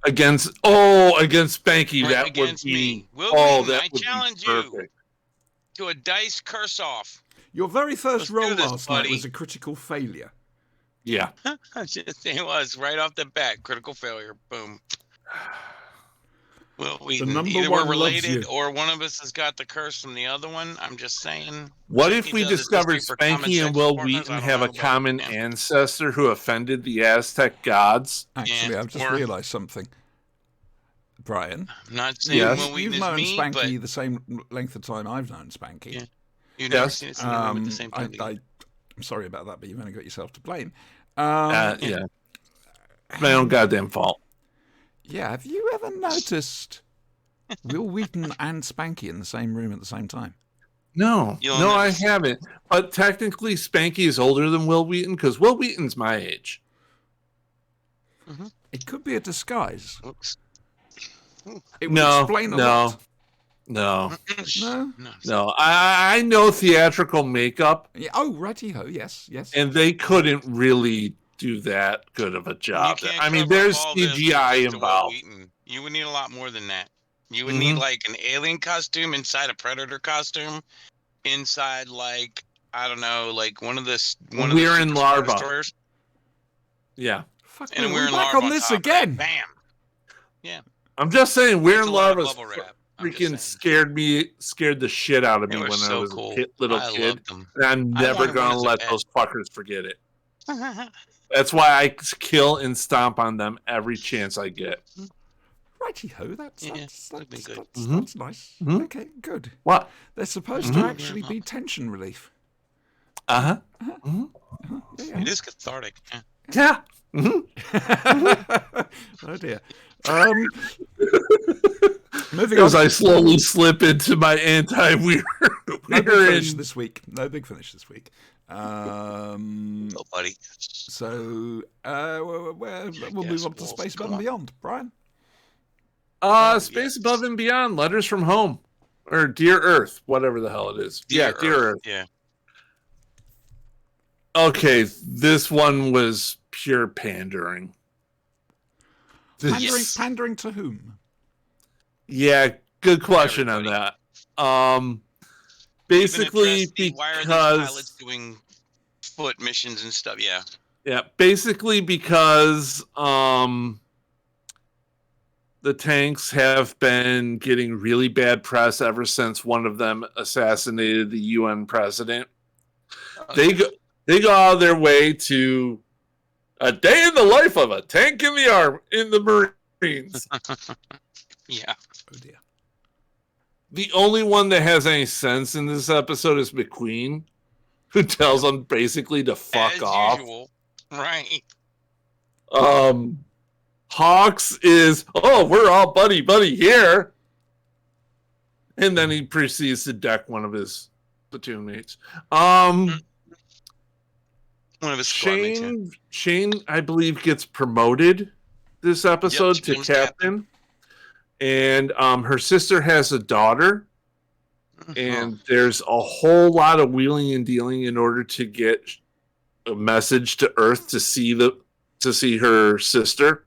Against Spanky, Right, that would against be me. Will oh, Wheaton, that I would be challenge you perfect. to a dice curse off. Your very first Let's do roll this, last night buddy. was a critical failure. Yeah, It was right off the bat. Critical failure. Boom. Well, number either one we're loves related you. or one of us has got the curse from the other one. I'm just saying. what if He we does it discovered just like for common Spanky and sex Will partners? Wheaton I don't have know, a but, common yeah. ancestor who offended the Aztec gods? Actually, Yeah, I've just or- realised something. Brian, I'm not saying Yes. Will Wheaton you've is known me, Spanky but the same length of time I've known Spanky. Yeah. you've never Yes. seen us together at the same I, time. I'm sorry about that, but you've only got yourself to blame. Yeah, my own goddamn fault. Yeah, have you ever noticed Will Wheaton and Spanky in the same room at the same time? No, You'll no, never I see- haven't. But technically, Spanky is older than Will Wheaton because Will Wheaton's my age. It could be a disguise. Oops. It would No, explain a no, lot. no, No? no. I know theatrical makeup, Yeah, oh, righty-ho, yes, yes. and they couldn't really do that good of a You job. can't I mean, cover there's all this CGI with Will involved. Wheaton. You would need a lot more than that. You would need like an alien costume inside a predator costume, inside like I don't know, like one of the We're in Super Star larva. Destroyers. Yeah, Fuck And me, we're in back lava on this top of that. again. Bam. I'm just saying, We're It's in a lot of Lava bubble wrap. I'm just freaking saying. scared the shit out of They me were when I so was cool. a little I kid. loved them. And I'm I never wanted one gonna as a let pet. those fuckers forget it. That's why I kill and stomp on them every chance I get. Righty ho, that's Yeah, that's that'd be good. that's nice. Mhm. Okay, good. What? They're supposed Mhm. to Yeah, actually be tension relief. Uh huh. Yeah, It is cathartic. Yeah. Yeah. Mhm. Oh dear. Moving As on. I slowly slip into my anti-weird. No big finish this week. No big finish this week. Oh, buddy. So we'll move Yes, on to Wolf, Space Above come and on. Beyond. Brian? Space yes. Above and Beyond, Letters from Home, or Dear Earth, whatever the hell it is. Dear Earth. Yeah. Okay, this one was pure pandering. Yes. Pandering to whom? Yeah, good question on Everybody. that. Basically Even why are these pilots because doing foot missions and stuff? Yeah. basically because the tanks have been getting really bad press ever since one of them assassinated the UN president. They go out of their way to a day in the life of a tank in the Marines. Yeah. Oh dear. The only one that has any sense in this episode is McQueen, who tells them basically to fuck As off. usual. Right. Hawks is, oh, we're all buddy here. And then he proceeds to deck one of his platoon mates. One of his squad mates, yeah. Shane, I believe, gets promoted this episode Yep, to becomes captain. And her sister has a daughter. Uh-huh. And there's a whole lot of wheeling and dealing in order to get a message to Earth to see her sister.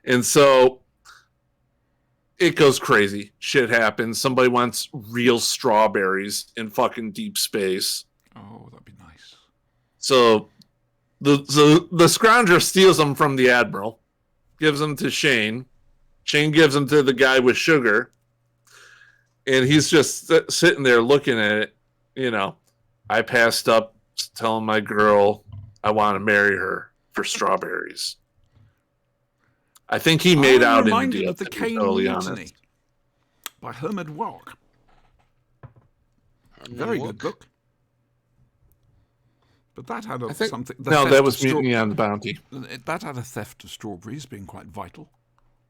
And so it goes crazy. Shit happens. Somebody wants real strawberries in fucking deep space. Oh, that'd be nice. So the Scrounger steals them from the Admiral, gives them to Shane. Shane gives them to the guy with sugar. And he's just sitting there looking at it. You know, I passed up telling my girl I want to marry her for strawberries. I think he made I'm out reminded India, of the to be Kane totally Mutiny honest. by Herman Wouk. Very good book. But that had something. No, that was Mutiny on the Bounty. That had a theft of strawberries being quite vital.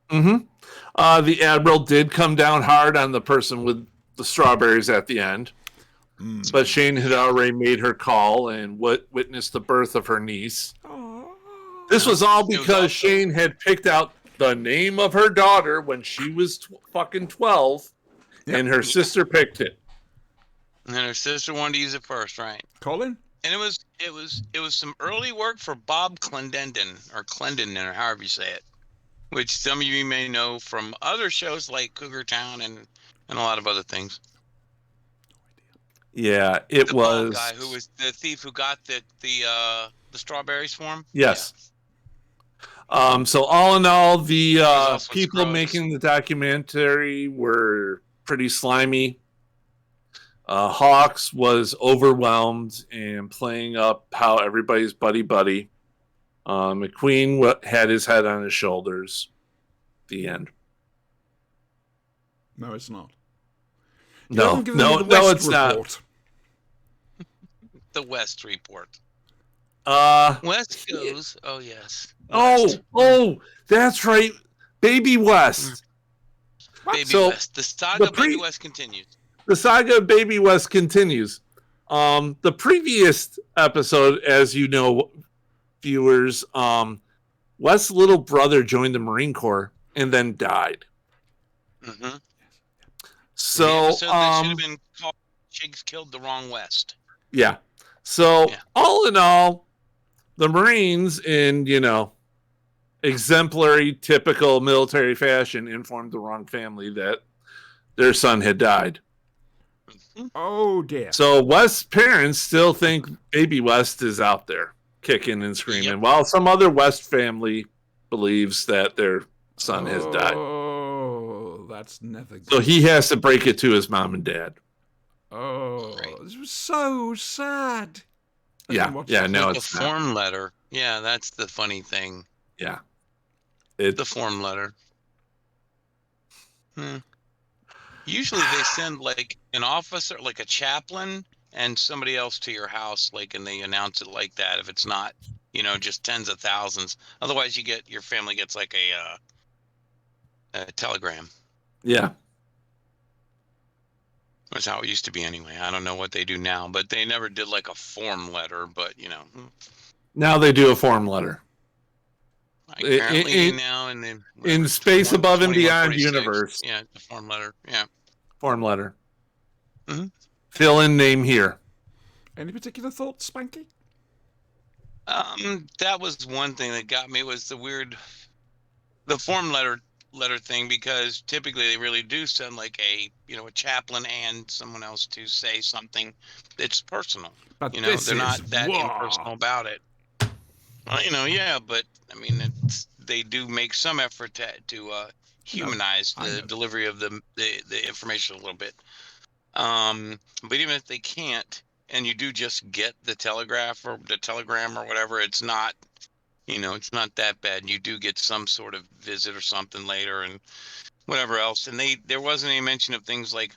Mm-hmm. The Admiral did come down hard on the person with the strawberries at the end. But Shane had already made her call and witnessed the birth of her niece. This was all because Shane had picked out the name of her daughter when she was fucking 12, and her sister picked it. And her sister wanted to use it first, right? Colin? And it was some early work for Bob Clendenin, or however you say it, which some of you may know from other shows like Cougar Town and a lot of other things. Yeah, it the was. The guy who was the thief who got the strawberries for him. Yes. Yeah. So all in all, the people gross. making the documentary were pretty slimy. Hawks was overwhelmed and playing up how everybody's buddy. McQueen had his head on his shoulders. The end. No, it's not. No, it's not. The West Report. West goes. Oh yes. Oh, that's right. Baby West. West. The saga of Baby West continues. The saga of Baby West continues. The previous episode, as you know, viewers, West's little brother joined the Marine Corps and then died. Mm-hmm. So that should have been called "Chigs Killed the Wrong West." Yeah. So all in all, the Marines, in exemplary, typical military fashion, informed the wrong family that their son had died. Oh dear. So West's parents still think Baby West is out there, kicking and screaming, Yep. while some other West family believes that their son has died. Oh, that's never good. So he has to break it to his mom and dad. Oh, Right. this was so sad. I Yeah, didn't watch yeah, that. no, Like a it's not. form letter. Yeah, that's the funny thing. Yeah. The form letter. Usually they send like an officer, like a chaplain, and somebody else to your house, like, and they announce it like that. If it's not, just tens of thousands. Otherwise, your family gets like a telegram. Yeah. That's how it used to be anyway. I don't know what they do now, but they never did like a form letter. But Now they do a form letter. apparently do now, and then In Space Above and Beyond 2146. universe. Yeah, the form letter. Yeah. Form letter. Mhm. Fill in name here. Any particular thoughts, Spanky? That was one thing that got me, was the form letter thing, because typically they really do send like a chaplain and someone else to say something that's personal. But They're this not is that war. impersonal about it. Well, yeah, but I mean, they do make some effort to humanize I the know. delivery of the information a little bit. But even if they can't, and you do just get the telegraph or the telegram or whatever, it's not, it's not that bad. You do get some sort of visit or something later and whatever else. And there wasn't any mention of things like,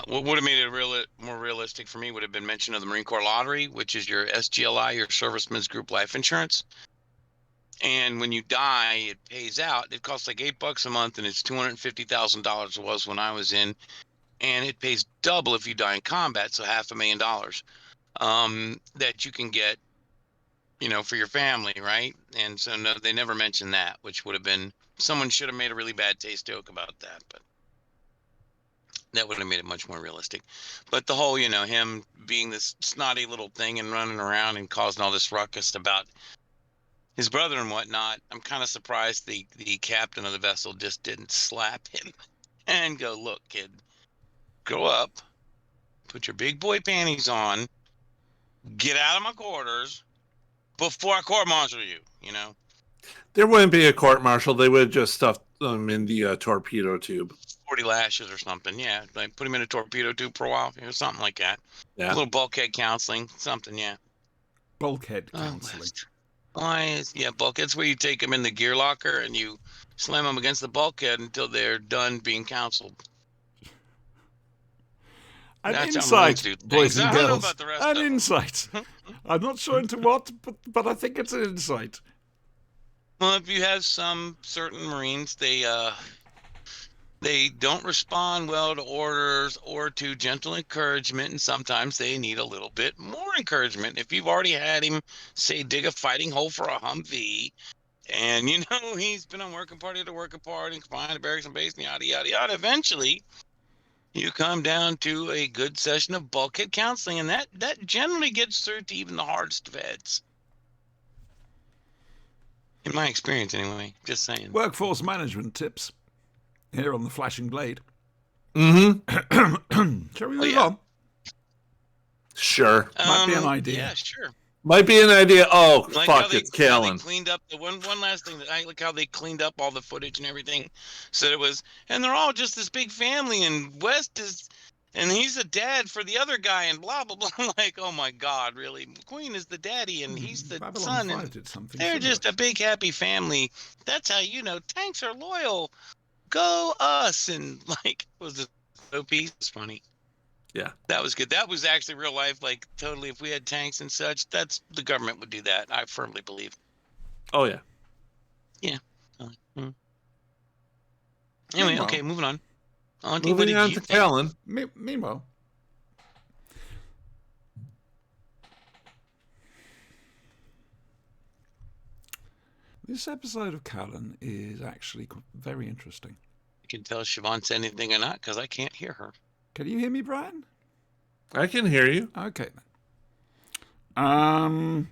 what would have made it more realistic for me would have been mention of the Marine Corps Lottery, which is your SGLI, your Servicemen's Group Life Insurance. And when you die, it pays out. It costs like $8 a month, and it's $250,000 was when I was in. And it pays double if you die in combat, so $500,000 that you can get, for your family, right? And so no, they never mentioned that, which would have been, someone should have made a really bad taste joke about that, but that would have made it much more realistic. But the whole, him being this snotty little thing and running around and causing all this ruckus about his brother and whatnot, I'm kind of surprised the captain of the vessel just didn't slap him and go, "Look, kid, grow up, put your big boy panties on, get out of my quarters before I court-martial you," There wouldn't be a court martial. They would have just stuffed them in the torpedo tube. 40 lashes or something. Yeah, like put him in a torpedo tube for a while, something like that. Yeah. A little bulkhead counseling, something, yeah. Bulkhead counseling. Bulkhead's where you take them in the gear locker and you slam them against the bulkhead until they're done being counseled. An That's how insight, Marines do boys things. and I don't know girls. about the rest An of them. insight. I'm not sure into what, but I think it's an insight. Well, if you have some certain Marines, they don't respond well to orders or to gentle encouragement, and sometimes they need a little bit more encouragement. If you've already had him, say, dig a fighting hole for a Humvee, and he's been on working party to working party, and confined to barracks and base, and yada yada yada, eventually you come down to a good session of bulkhead counseling, and that generally gets through to even the hardest vets. In my experience, anyway. Just saying. Workforce management tips here on the Flashing Blade. Mm-hmm. Shall we move yeah. on? Sure. Might be an idea. Yeah, sure. Might be an idea. Oh, Like how fuck, they, it's how they Callan. cleaned up the one last thing that I like how they cleaned up all the footage and everything. Said it was, and they're all just this big family, and West is, and he's a dad for the other guy, and blah blah blah. I'm like, oh my God, really? McQueen is the daddy, and he's the Babylon son, 5 and did something they're similar. just a big happy family. That's how tanks are loyal. Go us, and like it was just so piece. It's funny. Yeah. That was good. That was actually real life, like totally. If we had tanks and such, that's the government would do that. I firmly believe. Oh, yeah. Yeah. Anyway, Meanwhile- okay, moving on. What Moving did on you to think? Callan. Meanwhile, this episode of Callan is actually very interesting. You can tell Siobhan said anything or not because I can't hear her. Can you hear me, Brian? I can hear you. Okay. I'll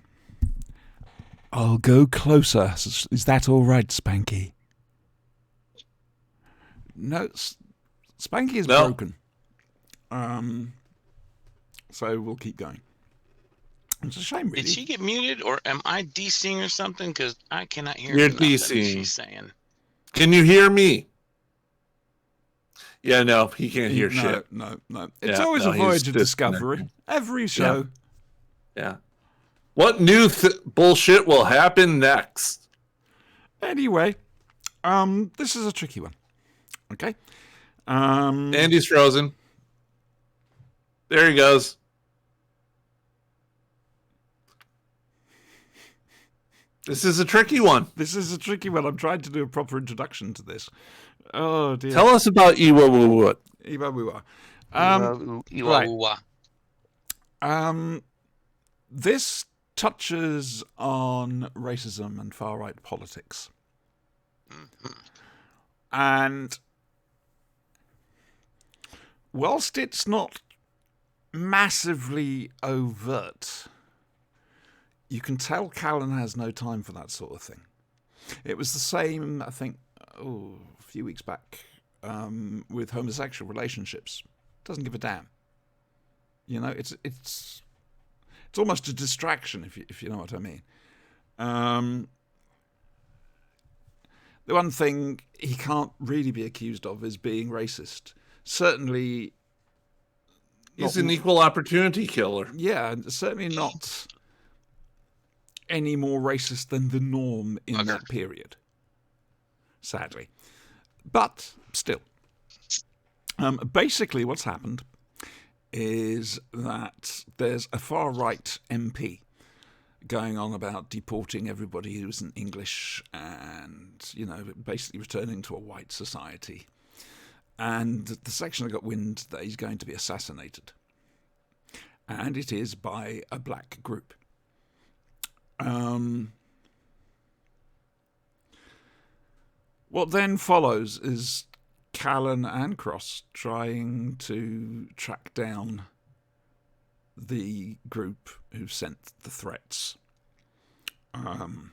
go closer. Is that all right, Spanky? No, Spanky is No. broken. So we'll keep going. It's a shame, really. Did she get muted, or am I DCing or something? Because I cannot hear You're nothing DCing. she's saying. Can you hear me? Yeah, no, he can't hear no, shit. No. It's Yeah, always no, a he's voyage of disconnected. discovery. Every show. Yeah. What new bullshit will happen next? Anyway, this is a tricky one. Okay. Andy's frozen. There he goes. This is a tricky one. This is a tricky one. I'm trying to do a proper introduction to this. Oh dear. Tell us about Iwa. Iwa. This touches on racism and far-right politics. And whilst it's not massively overt, you can tell Callan has no time for that sort of thing. It was the same, I think, a few weeks back with homosexual relationships. Doesn't give a damn. You know, it's almost a distraction, if you know what I mean. The one thing he can't really be accused of is being racist. Certainly, He's an equal opportunity killer. yeah, certainly not any more racist than the norm in that period. Sadly, but still, basically, what's happened is that there's a far-right MP going on about deporting everybody who isn't English and, you know, basically returning to a white society. And the section got wind that he's going to be assassinated. And it is by a black group. What then follows is Callan and Cross trying to track down the group who sent the threats. Are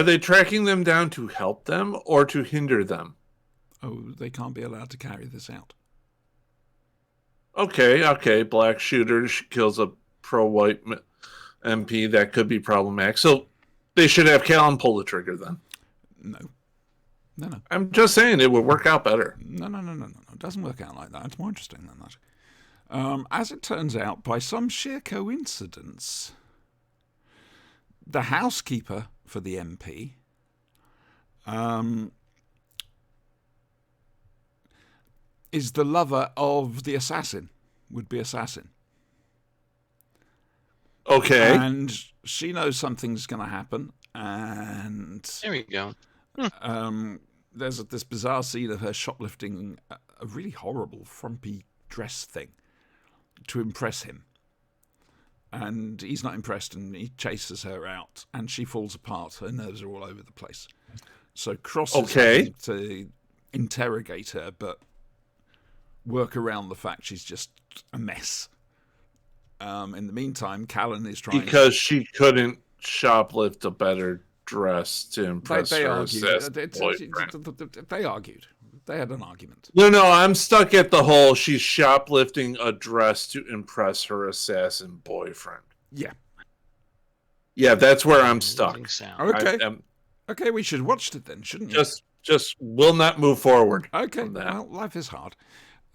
they tracking them down to help them or to hinder them? They can't be allowed to carry this out. Okay. Black shooter kills a pro-white MP. That could be problematic. So they should have Callan pull the trigger then. No. I'm just saying it would work out better. No. It doesn't work out like that. It's more interesting than that. As it turns out, by some sheer coincidence, the housekeeper for the MP is the lover of the would-be assassin. Okay. And she knows something's going to happen, and There we go. there's this bizarre scene of her shoplifting a really horrible frumpy dress thing to impress him. And he's not impressed, and he chases her out, and she falls apart. Her nerves are all over the place. So Cross is having to interrogate her, but work around the fact she's just a mess. In the meantime, Callan is trying... Because she couldn't shoplift a better dress to impress They her argued. boyfriend. They argued. They had an argument. No, I'm stuck at the whole she's shoplifting a dress to impress her assassin boyfriend. Yeah. Yeah, that's where I'm stuck. Okay. Okay, we should have watched it then, shouldn't you? Just will not move forward. Okay, from that. well, life is hard.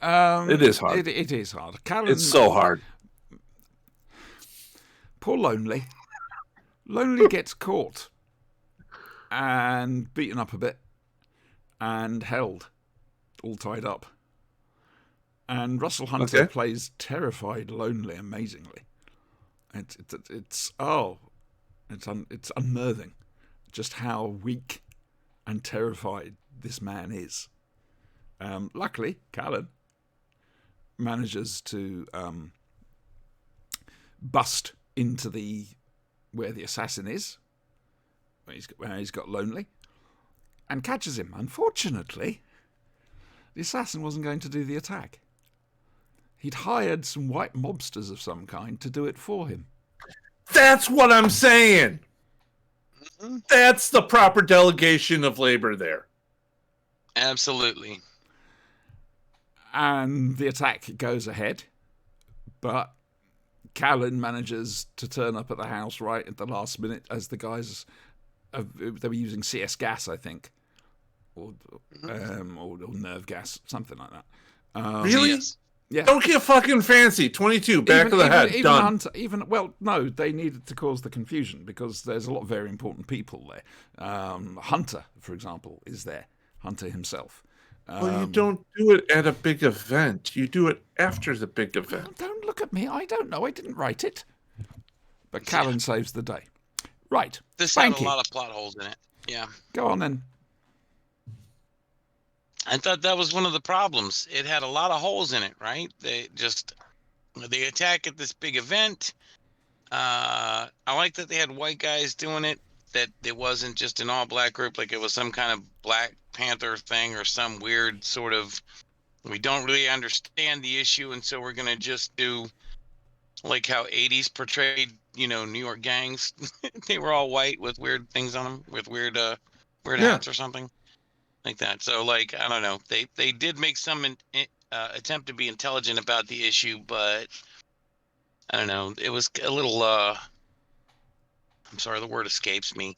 It is hard. It is hard. Callan, It's so hard. Poor Lonely. Lonely gets caught and beaten up a bit and held, all tied up. And Russell Hunter plays terrified Lonely amazingly. It's unnerving just how weak and terrified this man is. Luckily, Callan manages to bust into where the assassin is, where he's got Lonely, and catches him. Unfortunately, the assassin wasn't going to do the attack. He'd hired some white mobsters of some kind to do it for him. That's what I'm saying. That's the proper delegation of labor there. Absolutely. And the attack goes ahead, but Callan manages to turn up at the house right at the last minute as the guys, they were using CS gas, I think, or nerve gas, something like that. Really? Yes. Yeah. Don't get fucking fancy. 22, back of the head, done. Hunter, well, no, they needed to cause the confusion because there's a lot of very important people there. Hunter, for example, is there. Hunter himself. Well, you don't do it at a big event. You do it after the big event. Don't look at me. I don't know. I didn't write it. But Callan saves the day. Right. This had Frankie, a lot of plot holes in it. Yeah. go on then. I thought that was one of the problems. It had a lot of holes in it, right? They attack at this big event. I like that they had white guys doing it, that it wasn't just an all black group, like it was some kind of Black Panther thing or some weird sort of, we don't really understand the issue, and so we're going to just do like how 80s portrayed, New York gangs. They were all white with weird things on them, with weird hats or something like that. So, like, I don't know. They did make some attempt to be intelligent about the issue, but I don't know. It was a little, I'm sorry, the word escapes me.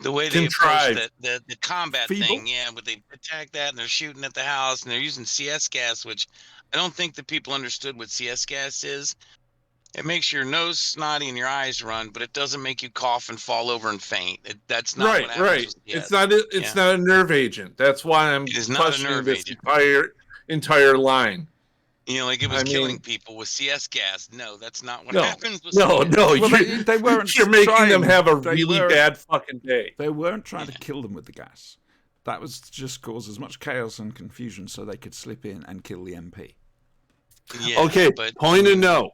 The way they approached the combat thing, yeah, but they attack that and they're shooting at the house and they're using CS gas, which I don't think the people understood what CS gas is. It makes your nose snotty and your eyes run, but it doesn't make you cough and fall over and faint. That's not what happens with CS. It's not a nerve agent. That's why I'm questioning this entire line. Like it was killing people with CS gas. No, that's not what happens with No, CS. no, Well, they weren't. you're making trying, them have a really bad fucking day. They weren't trying to kill them with the gas. That was just cause as much chaos and confusion so they could slip in and kill the MP. Yeah, okay, but point of no.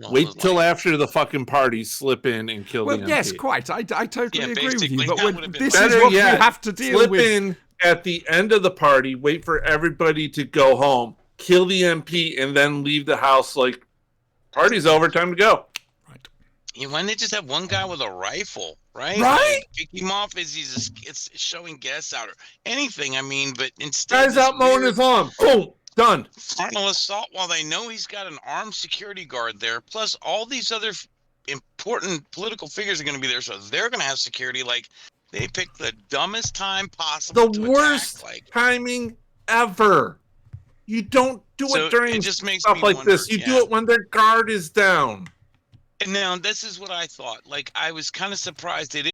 Wait till like, after the fucking party, slip in and kill the MP. Yes, quite. I totally agree with you. basically, But that would've been this better is what we yet, have to deal slip with. in at the end of the party, wait for everybody to go home, kill the MP, and then leave the house like, party's over, time to go. Right. why didn't they just have one guy with a rifle, right? Right? Like, pick him off as it's showing gas out or anything. I mean, but instead, Guy's out mowing his lawn. Boom, done. frontal assault while they know he's got an armed security guard there. Plus, all these other important political figures are going to be there, so they're going to have security. Like, they picked the dumbest time possible. The to worst attack. Like, timing ever. You don't do So it during it just makes stuff me like wonder, this. You do yeah. it when their guard is down. And now this is what I thought. Like, I was kind of surprised they didn't